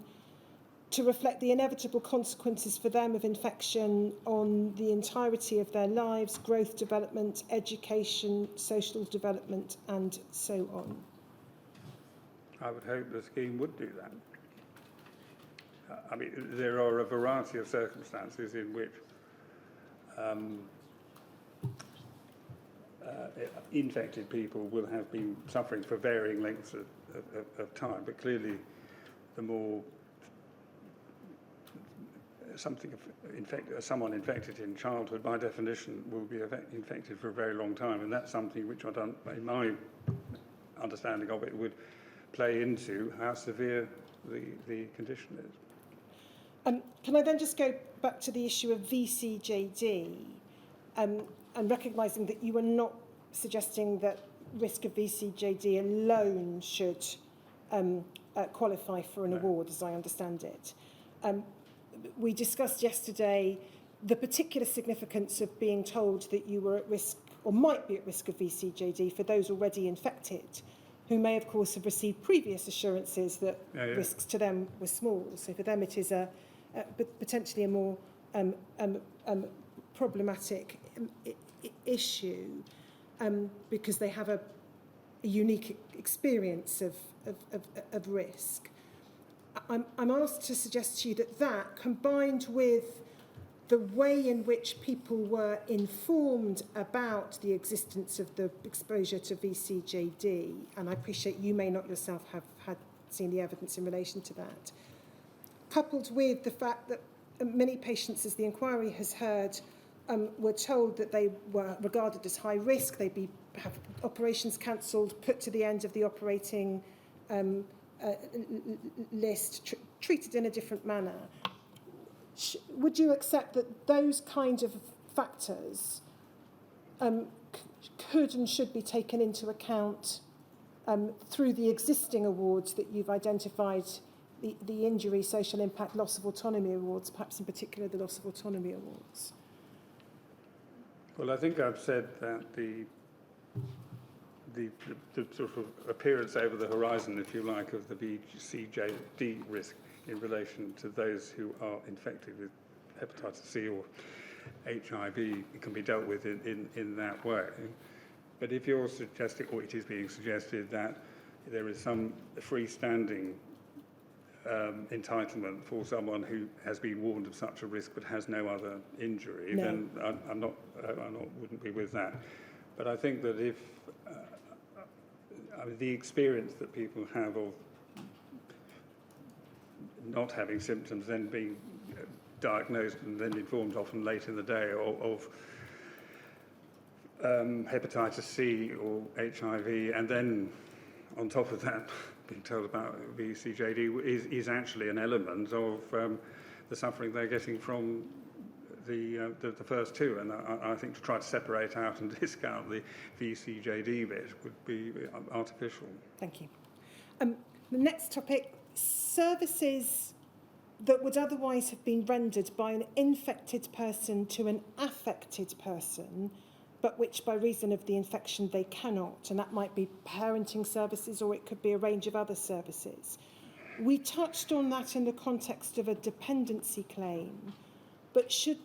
to reflect the inevitable consequences for them of infection on the entirety of their lives, growth, development, education, social development, and so on? I would hope the scheme would do that. I mean, there are a variety of circumstances in which infected people will have been suffering for varying lengths of time, but clearly the more someone infected in childhood, by definition, will be infected for a very long time, and that's something which in my understanding of it, would play into how severe the condition is. Can I then just go back to the issue of VCJD, and recognising that you are not suggesting that risk of VCJD alone should qualify for an award, as I understand it. We discussed yesterday the particular significance of being told that you were at risk or might be at risk of VCJD for those already infected, who may, of course, have received previous assurances that risks to them were small. So for them it is potentially a more problematic issue because they have a unique experience of risk. I'm asked to suggest to you that combined with the way in which people were informed about the existence of the exposure to VCJD, and I appreciate you may not yourself have had seen the evidence in relation to that, coupled with the fact that many patients, as the inquiry has heard, were told that they were regarded as high risk, they'd have operations cancelled, put to the end of the operating list, treated in a different manner. Would you accept that those kind of factors could and should be taken into account through the existing awards that you've identified, the injury, social impact, loss of autonomy awards, perhaps in particular the loss of autonomy awards? Well, I think I've said that the sort of appearance over the horizon, if you like, of the VCJD risk in relation to those who are infected with hepatitis C or HIV can be dealt with in that way. But if you're suggesting, or it is being suggested, that there is some freestanding entitlement for someone who has been warned of such a risk but has no other injury, no. Then wouldn't be with that. But I think that if the experience that people have of not having symptoms, then being diagnosed and then informed often late in the day of hepatitis C or HIV, and then on top of that being told about VCJD is actually an element of the suffering they're getting from the first two, and I think to try to separate out and discount the VCJD bit would be artificial. Thank you. The next topic, services that would otherwise have been rendered by an infected person to an affected person, but which by reason of the infection they cannot, and that might be parenting services or it could be a range of other services. We touched on that in the context of a dependency claim, but should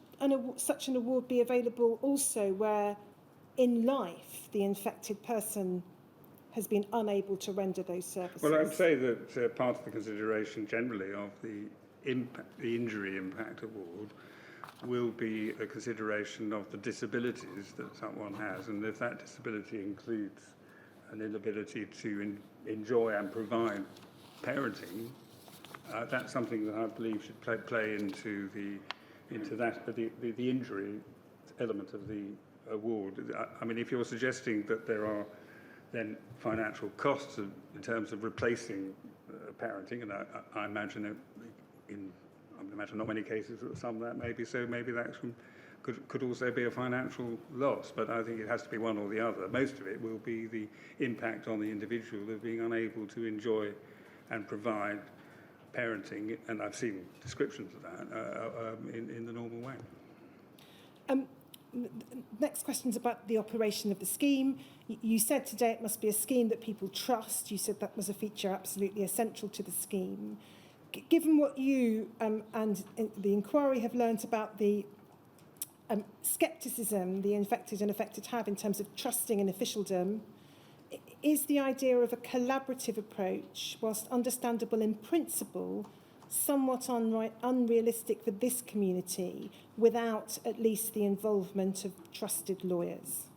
such an award be available also where in life the infected person has been unable to render those services? Well, I would say that part of the consideration generally of the injury impact award will be a consideration of the disabilities that someone has, and if that disability includes an inability to enjoy and provide parenting, that's something that I believe should play into the injury element of the award. I mean, if you're suggesting that there are then financial costs in terms of replacing parenting, and I imagine I imagine not many cases, but some that may be so, maybe that could also be a financial loss, but I think it has to be one or the other. Most of it will be the impact on the individual of being unable to enjoy and provide parenting, and I've seen descriptions of that in the normal way. Next question's about the operation of the scheme. You said today it must be a scheme that people trust. You said that was a feature absolutely essential to the scheme. Given what you and the inquiry have learnt about the scepticism the infected and affected have in terms of trusting in officialdom, is the idea of a collaborative approach, whilst understandable in principle, somewhat unrealistic for this community without at least the involvement of trusted lawyers?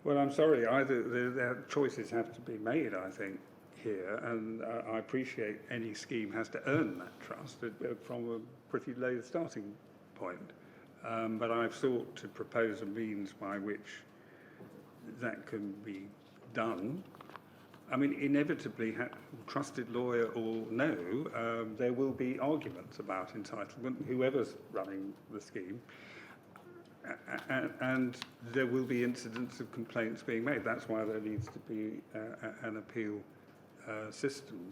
Well, I'm sorry, their choices have to be made, I think, here, and I appreciate any scheme has to earn that trust from a pretty low starting point. But I've sought to propose a means by which that can be done. I mean, inevitably, trusted lawyer or no, there will be arguments about entitlement, whoever's running the scheme, and there will be incidents of complaints being made. That's why there needs to be an appeal system.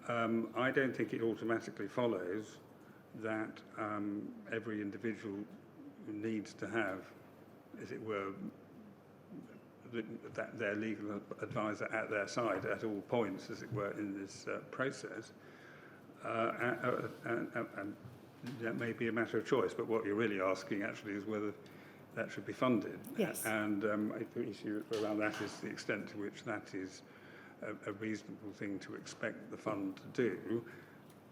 I don't think it automatically follows that every individual needs to have, as it were, that their legal advisor at their side at all points, as it were, in this process. And that may be a matter of choice, but what you're really asking actually is whether that should be funded. Yes. And the issue around that is the extent to which that is a reasonable thing to expect the fund to do.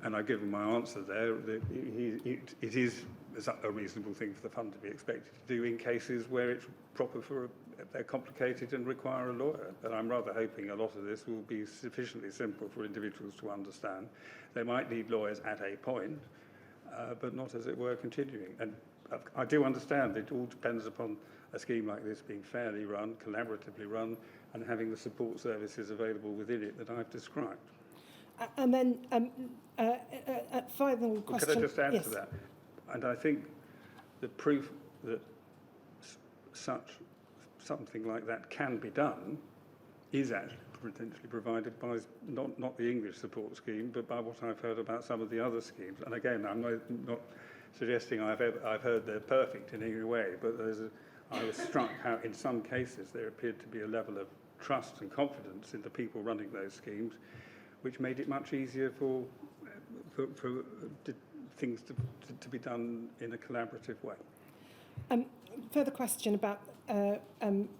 And I've given my answer there. That it is a reasonable thing for the fund to be expected to do in cases where it's proper they're complicated and require a lawyer. But I'm rather hoping a lot of this will be sufficiently simple for individuals to understand. They might need lawyers at a point, but not, as it were, continuing. And I do understand it all depends upon a scheme like this being fairly run, collaboratively run, and having the support services available within it that I've described. And then final question. Could I just add yes. to that? And I think the proof that something like that can be done is actually potentially provided by not the English support scheme, but by what I've heard about some of the other schemes. And again, I'm not suggesting I've heard they're perfect in any way, but I was struck how in some cases there appeared to be a level of trust and confidence in the people running those schemes, which made it much easier for things to be done in a collaborative way. Further question about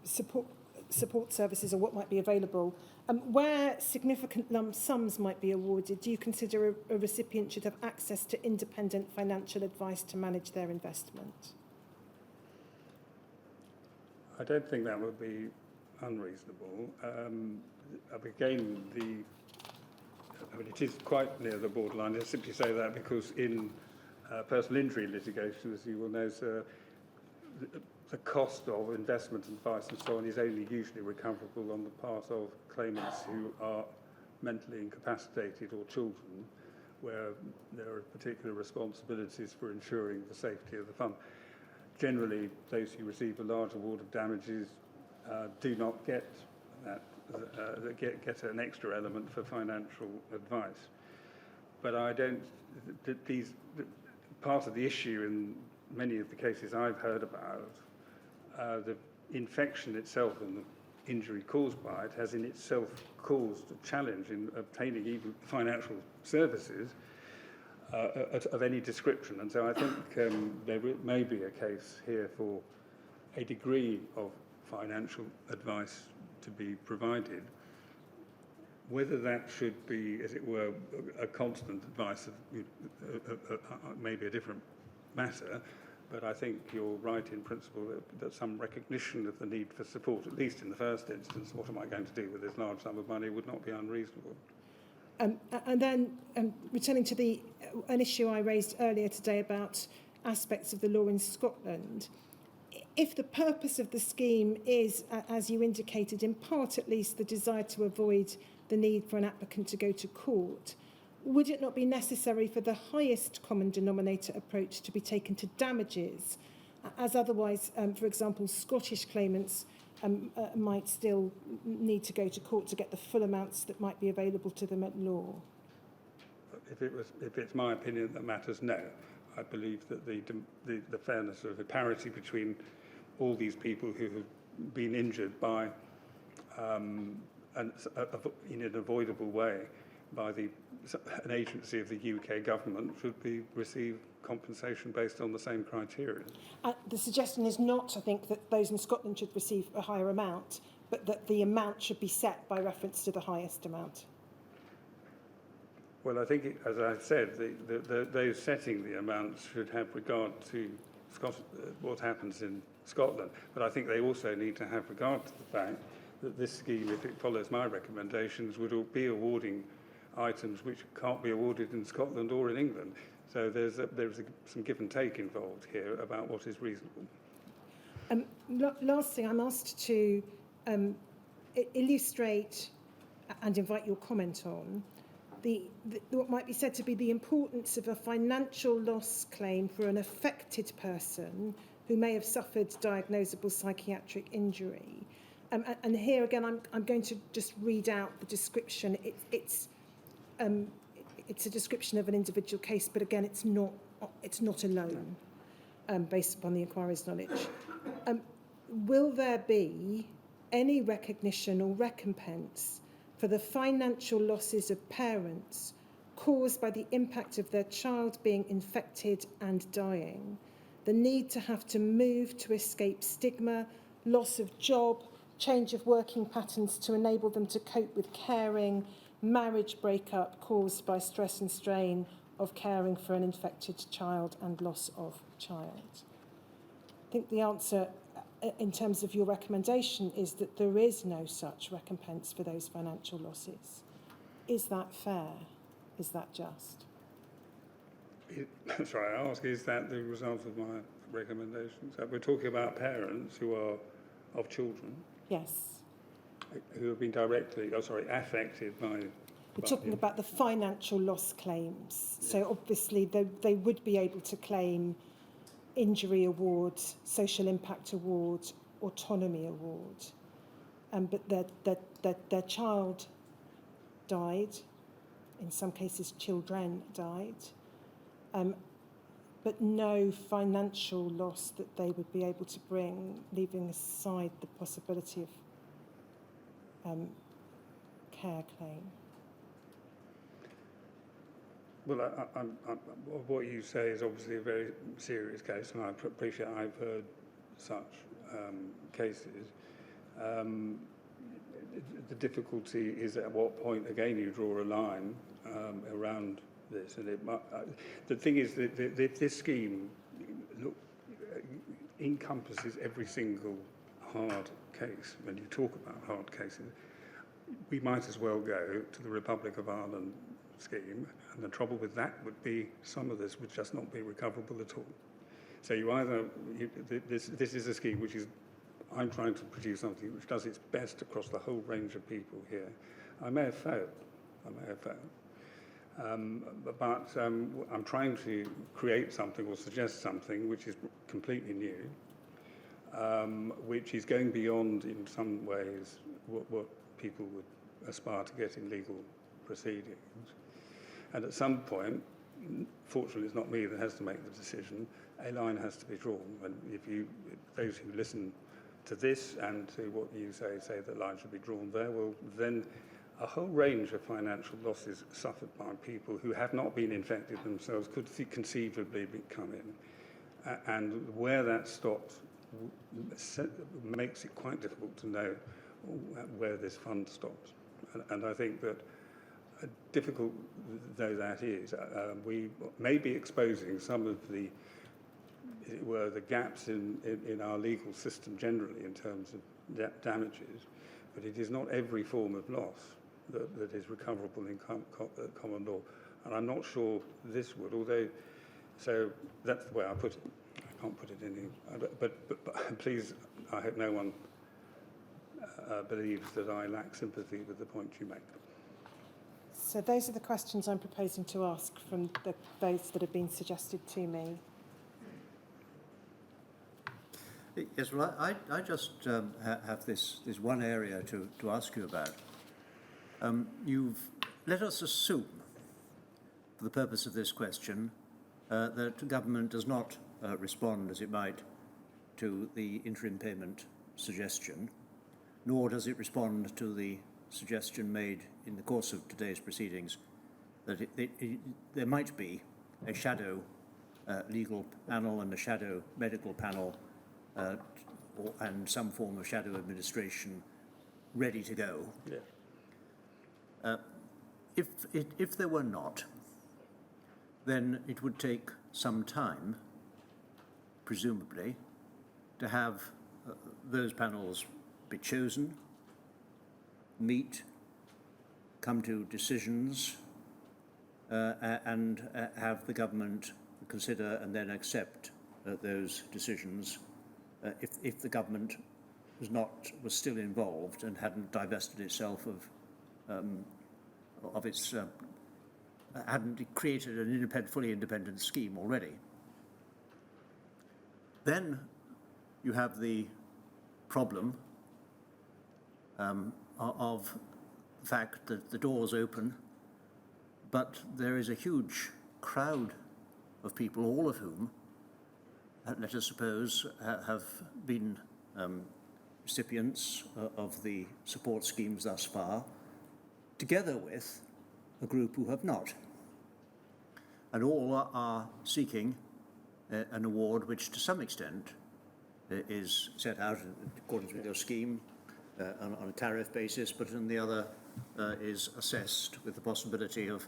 support services or what might be available. Where significant lump sums might be awarded, do you consider a recipient should have access to independent financial advice to manage their investment? I don't think that would be unreasonable. Again, it is quite near the borderline. I simply say that because in personal injury litigation, as you will know, sir, the cost of investment advice and so on is only usually recoverable on the part of claimants who are mentally incapacitated or children, where there are particular responsibilities for ensuring the safety of the fund. Generally, those who receive a large award of damages do not get that, get an extra element for financial advice. But I don't. Part of the issue in many of the cases I've heard about, the infection itself and the injury caused by it has in itself caused a challenge in obtaining even financial services of any description. And so I think there may be a case here for a degree of financial advice to be provided. Whether that should be, as it were, a constant advice maybe a different matter, but I think you're right in principle that some recognition of the need for support, at least in the first instance, what am I going to do with this large sum of money, would not be unreasonable. And then returning to an issue I raised earlier today about aspects of the law in Scotland, if the purpose of the scheme is, as you indicated, in part at least the desire to avoid the need for an applicant to go to court, would it not be necessary for the highest common denominator approach to be taken to damages, as otherwise, for example, Scottish claimants might still need to go to court to get the full amounts that might be available to them at law? If it's my opinion that matters, no. I believe that the fairness of the parity between all these people who have been injured by in an avoidable way by an agency of the UK government should receive compensation based on the same criteria. The suggestion is not, I think, that those in Scotland should receive a higher amount, but that the amount should be set by reference to the highest amount. Well, I think, as I said, those setting the amounts should have regard to what happens in Scotland. But I think they also need to have regard to the fact that this scheme, if it follows my recommendations, would be awarding items which can't be awarded in Scotland or in England. So there's some give and take involved here about what is reasonable. Last thing, I'm asked to illustrate and invite your comment on what might be said to be the importance of a financial loss claim for an affected person who may have suffered diagnosable psychiatric injury. And here again, I'm going to just read out the description. It's a description of an individual case, but again, it's not alone, based upon the inquiry's knowledge. Will there be any recognition or recompense for the financial losses of parents caused by the impact of their child being infected and dying, the need to have to move to escape stigma, loss of job, change of working patterns to enable them to cope with caring, marriage breakup caused by stress and strain of caring for an infected child and loss of child. I think the answer in terms of your recommendation is that there is no such recompense for those financial losses. Is that fair? Is that just? Sorry, I ask, is that the result of my recommendations? We're talking about parents who are of children Yes. who have been affected by... We're talking about the financial loss claims. So obviously they would be able to claim injury award, social impact award, autonomy award. But their child died, in some cases children died, but no financial loss that they would be able to bring, leaving aside the possibility of care claim. Well, what you say is obviously a very serious case, and I appreciate I've heard such cases. The difficulty is at what point, again, you draw a line around this. And the thing is that this scheme encompasses every single hard case. When you talk about hard cases, we might as well go to the Republic of Ireland scheme, and the trouble with that would be some of this would just not be recoverable at all. So this is a scheme which is, I'm trying to produce something which does its best across the whole range of people here. I may have failed, but I'm trying to create something or suggest something which is completely new, which is going beyond in some ways what people would aspire to get in legal proceedings. And at some point, fortunately it's not me that has to make the decision, a line has to be drawn. And those who listen to this and to what you say that line should be drawn there, well, then a whole range of financial losses suffered by people who have not been infected themselves could conceivably come in. And where that stops makes it quite difficult to know where this fund stops. And I think that difficult though that is, we may be exposing some of the gaps in our legal system generally in terms of damages, but it is not every form of loss that is recoverable in common law. And I'm not sure this would, although, so that's the way I put it. I can't put it any, but please, I hope no one believes that I lack sympathy with the point you make. So those are the questions I'm proposing to ask from those that have been suggested to me. Yes, well, I just have this one area to ask you about. Let us assume, for the purpose of this question, that the government does not respond as it might to the interim payment suggestion, nor does it respond to the suggestion made in the course of today's proceedings that there might be a shadow legal panel and a shadow medical panel and some form of shadow administration ready to go. Yeah. If there were not, then it would take some time, presumably, to have those panels be chosen, meet, come to decisions, and have the government consider and then accept those decisions if the government was still involved and hadn't divested itself of its hadn't created an fully independent scheme already. Then you have the problem of the fact that the doors open, but there is a huge crowd of people, all of whom, let us suppose, have been recipients of the support schemes thus far, together with a group who have not. And all are seeking an award which to some extent is set out in accordance with your scheme on a tariff basis, but on the other is assessed with the possibility of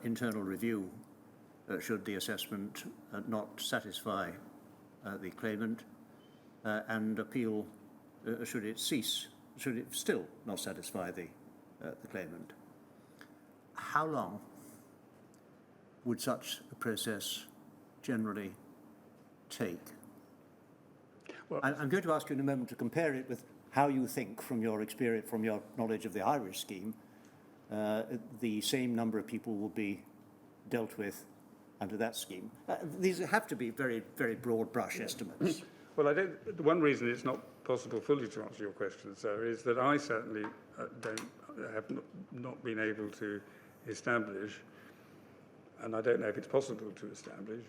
internal review should the assessment not satisfy the claimant, and appeal should it still not satisfy the claimant. How long would such a process generally take? Well, I'm going to ask you in a moment to compare it with how you think, from your experience, from your knowledge of the Irish scheme, the same number of people will be dealt with under that scheme. These have to be very, very broad brush estimates. Well, one reason it's not possible fully to answer your question, sir, is that I certainly have not been able to establish, and I don't know if it's possible to establish,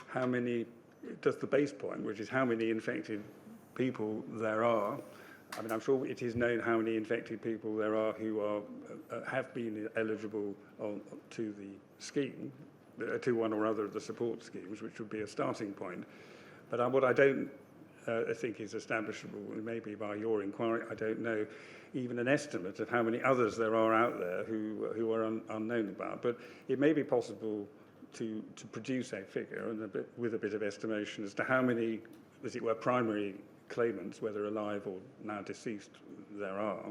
how many, just the base point, which is how many infected people there are. I mean, I'm sure it is known how many infected people there are who have been eligible to the scheme, to one or other of the support schemes, which would be a starting point. But what I don't think is establishable, maybe by your inquiry, I don't know even an estimate of how many others there are out there who are unknown about. But it may be possible to produce a figure and with a bit of estimation as to how many, as it were, primary claimants, whether alive or now deceased, there are.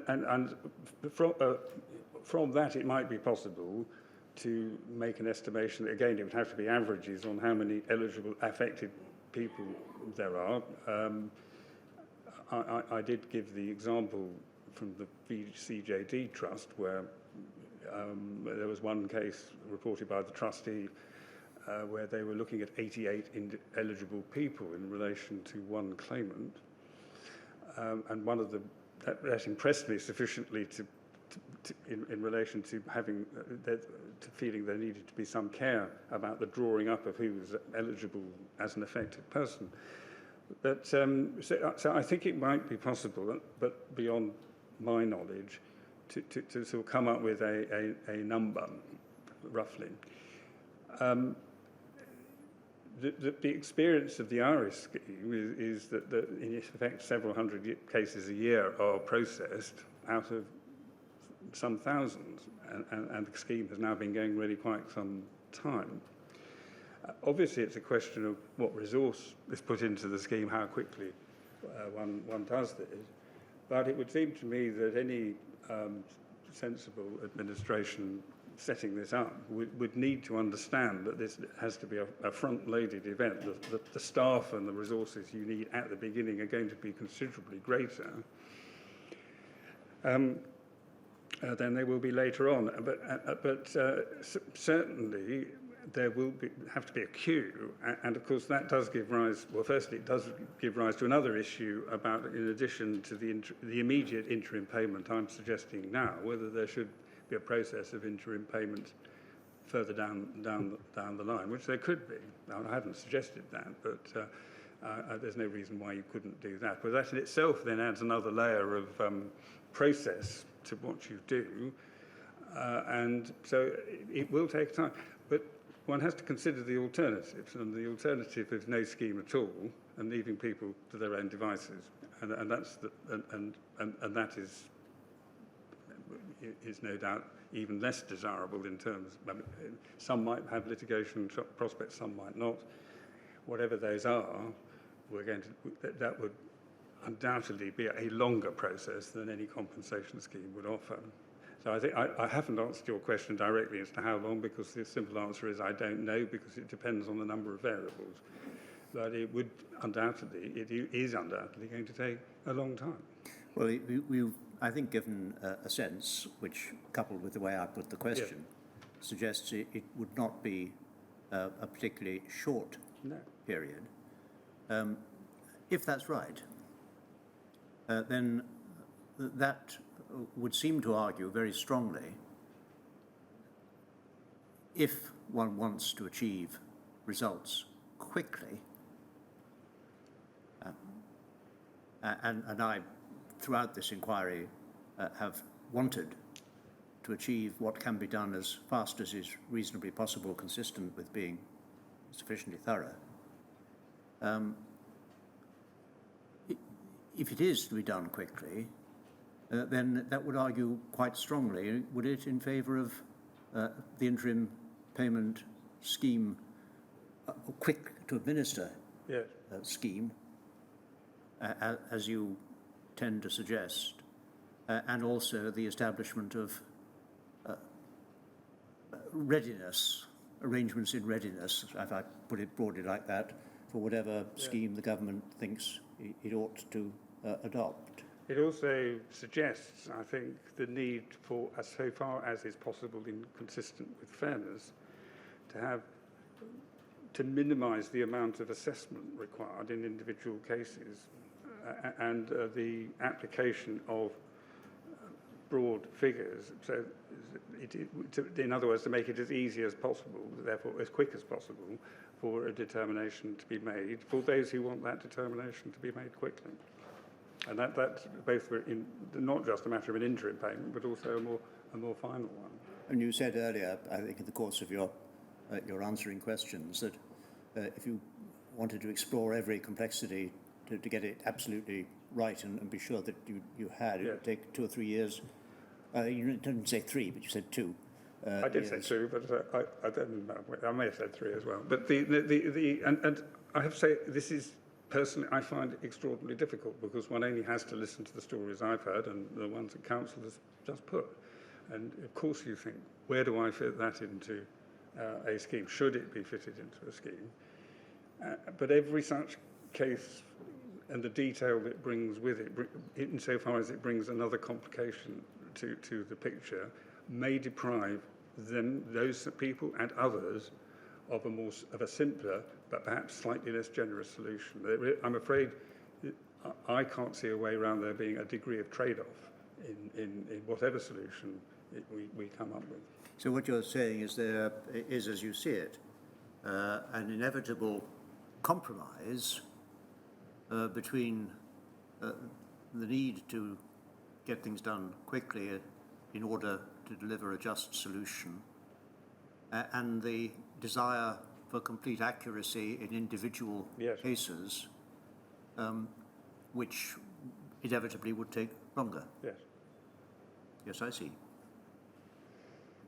And from that, it might be possible to make an estimation. Again, it would have to be averages on how many eligible affected people there are. I did give the example from the VCJD Trust where there was one case reported by the trustee where they were looking at 88 eligible people in relation to one claimant. And one of that impressed me sufficiently in relation to having to feeling there needed to be some care about the drawing up of who was eligible as an affected person. But so I think it might be possible, but beyond my knowledge, to sort of come up with a number, roughly. The experience of the Irish scheme is that in effect several hundred cases a year are processed out of some thousands, and the scheme has now been going really quite some time. Obviously, it's a question of what resource is put into the scheme, how quickly one does this. But it would seem to me that any sensible administration setting this up would need to understand that this has to be a front-loaded event. The staff and the resources you need at the beginning are going to be considerably greater than they will be later on. But certainly there will have to be a queue, and of course that does give rise. Well, firstly, it does give rise to another issue about, in addition to the immediate interim payment I'm suggesting now, whether there should be a process of interim payment further down the line, which there could be. Now, I haven't suggested that, but there's no reason why you couldn't do that. But that in itself then adds another layer of process to what you do, and so it will take time. But one has to consider the alternatives, and the alternative is no scheme at all and leaving people to their own devices, and that's and that is no doubt even less desirable in terms. Some might have litigation prospects, some might not. Whatever those are, that would undoubtedly be a longer process than any compensation scheme would offer. So I think I haven't answered your question directly as to how long, because the simple answer is I don't know, because it depends on the number of variables. But it is undoubtedly going to take a long time. Well, we've, I think, given a sense, which, coupled with the way I put the question, suggests it would not be a particularly short period. If that's right, then that would seem to argue very strongly, if one wants to achieve results quickly, and I, throughout this inquiry, have wanted to achieve what can be done as fast as is reasonably possible, consistent with being sufficiently thorough. If it is to be done quickly, then that would argue quite strongly, would it, in favour of the interim payment scheme, quick to administer Yes. scheme, as you tend to suggest, and also the establishment of readiness, arrangements in readiness, if I put it broadly like that, for whatever scheme the government thinks it ought to adopt. It also suggests, I think, the need for, as so far as is possible, consistent with fairness, to minimise the amount of assessment required in individual cases, and the application of broad figures. So, in other words, to make it as easy as possible, therefore as quick as possible, for a determination to be made for those who want that determination to be made quickly. And that's both not just a matter of an interim payment, but also a more final one. And you said earlier, I think in the course of your answering questions, that if you wanted to explore every complexity to get it absolutely right and be sure that you had, it would take 2 or 3 years. You didn't say 3, but you said 2. I did say 2, but I don't know. I may have said 3 as well. But and I have to say, this is personally, I find it extraordinarily difficult, because one only has to listen to the stories I've heard and the ones that council has just put. And of course you think, where do I fit that into a scheme? Should it be fitted into a scheme? But every such case and the detail it brings with it, insofar as it brings another complication to the picture, may deprive those people and others of a simpler but perhaps slightly less generous solution. I'm afraid I can't see a way around there being a degree of trade-off in whatever solution we come up with. So what you're saying is there is, as you see it, an inevitable compromise between the need to get things done quickly in order to deliver a just solution, and the desire for complete accuracy in individual cases, which inevitably would take longer. Yes. Yes, I see. Thank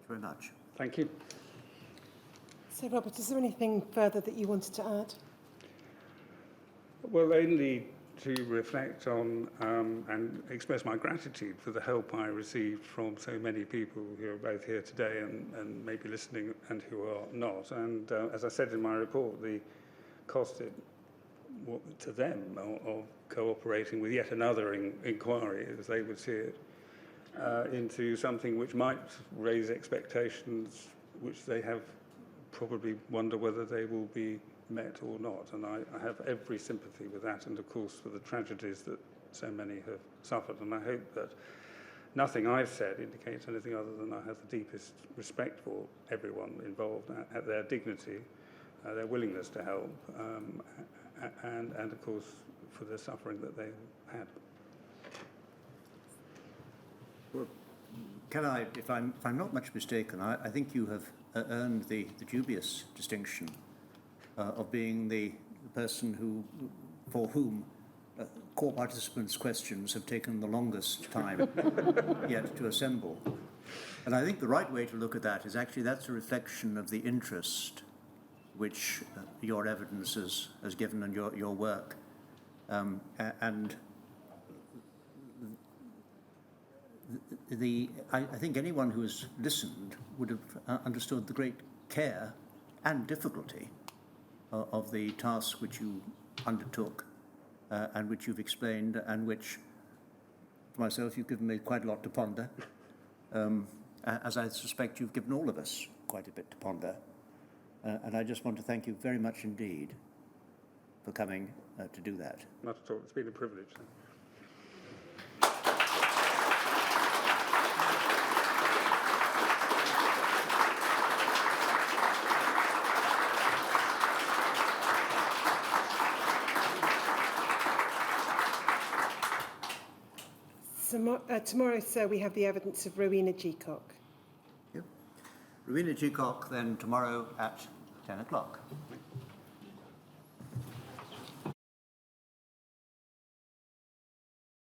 you very much. Thank you. So, Robert, is there anything further that you wanted to add? Well, only to reflect on and express my gratitude for the help I received from so many people who are both here today and maybe listening and who are not. And as I said in my report, the cost to them of cooperating with yet another inquiry, as they would see it, into something which might raise expectations which they have probably wonder whether they will be met or not. And I have every sympathy with that, and of course for the tragedies that so many have suffered. And I hope that nothing I've said indicates anything other than I have the deepest respect for everyone involved at their dignity, their willingness to help, and of course for the suffering that they had. Well, can I, if I'm not much mistaken, I think you have earned the dubious distinction of being the person for whom core participants' questions have taken the longest time yet to assemble. And I think the right way to look at that is actually that's a reflection of the interest which your evidence has given and your work. And I think anyone who has listened would have understood the great care and difficulty of the task which you undertook and which you've explained, and which, for myself, you've given me quite a lot to ponder, as I suspect you've given all of us quite a bit to ponder. And I just want to thank you very much indeed for coming to do that. Not at all. It's been a privilege. Tomorrow, sir, we have the evidence of Rowena Geacock. Rowena Checock then tomorrow at 10 o'clock.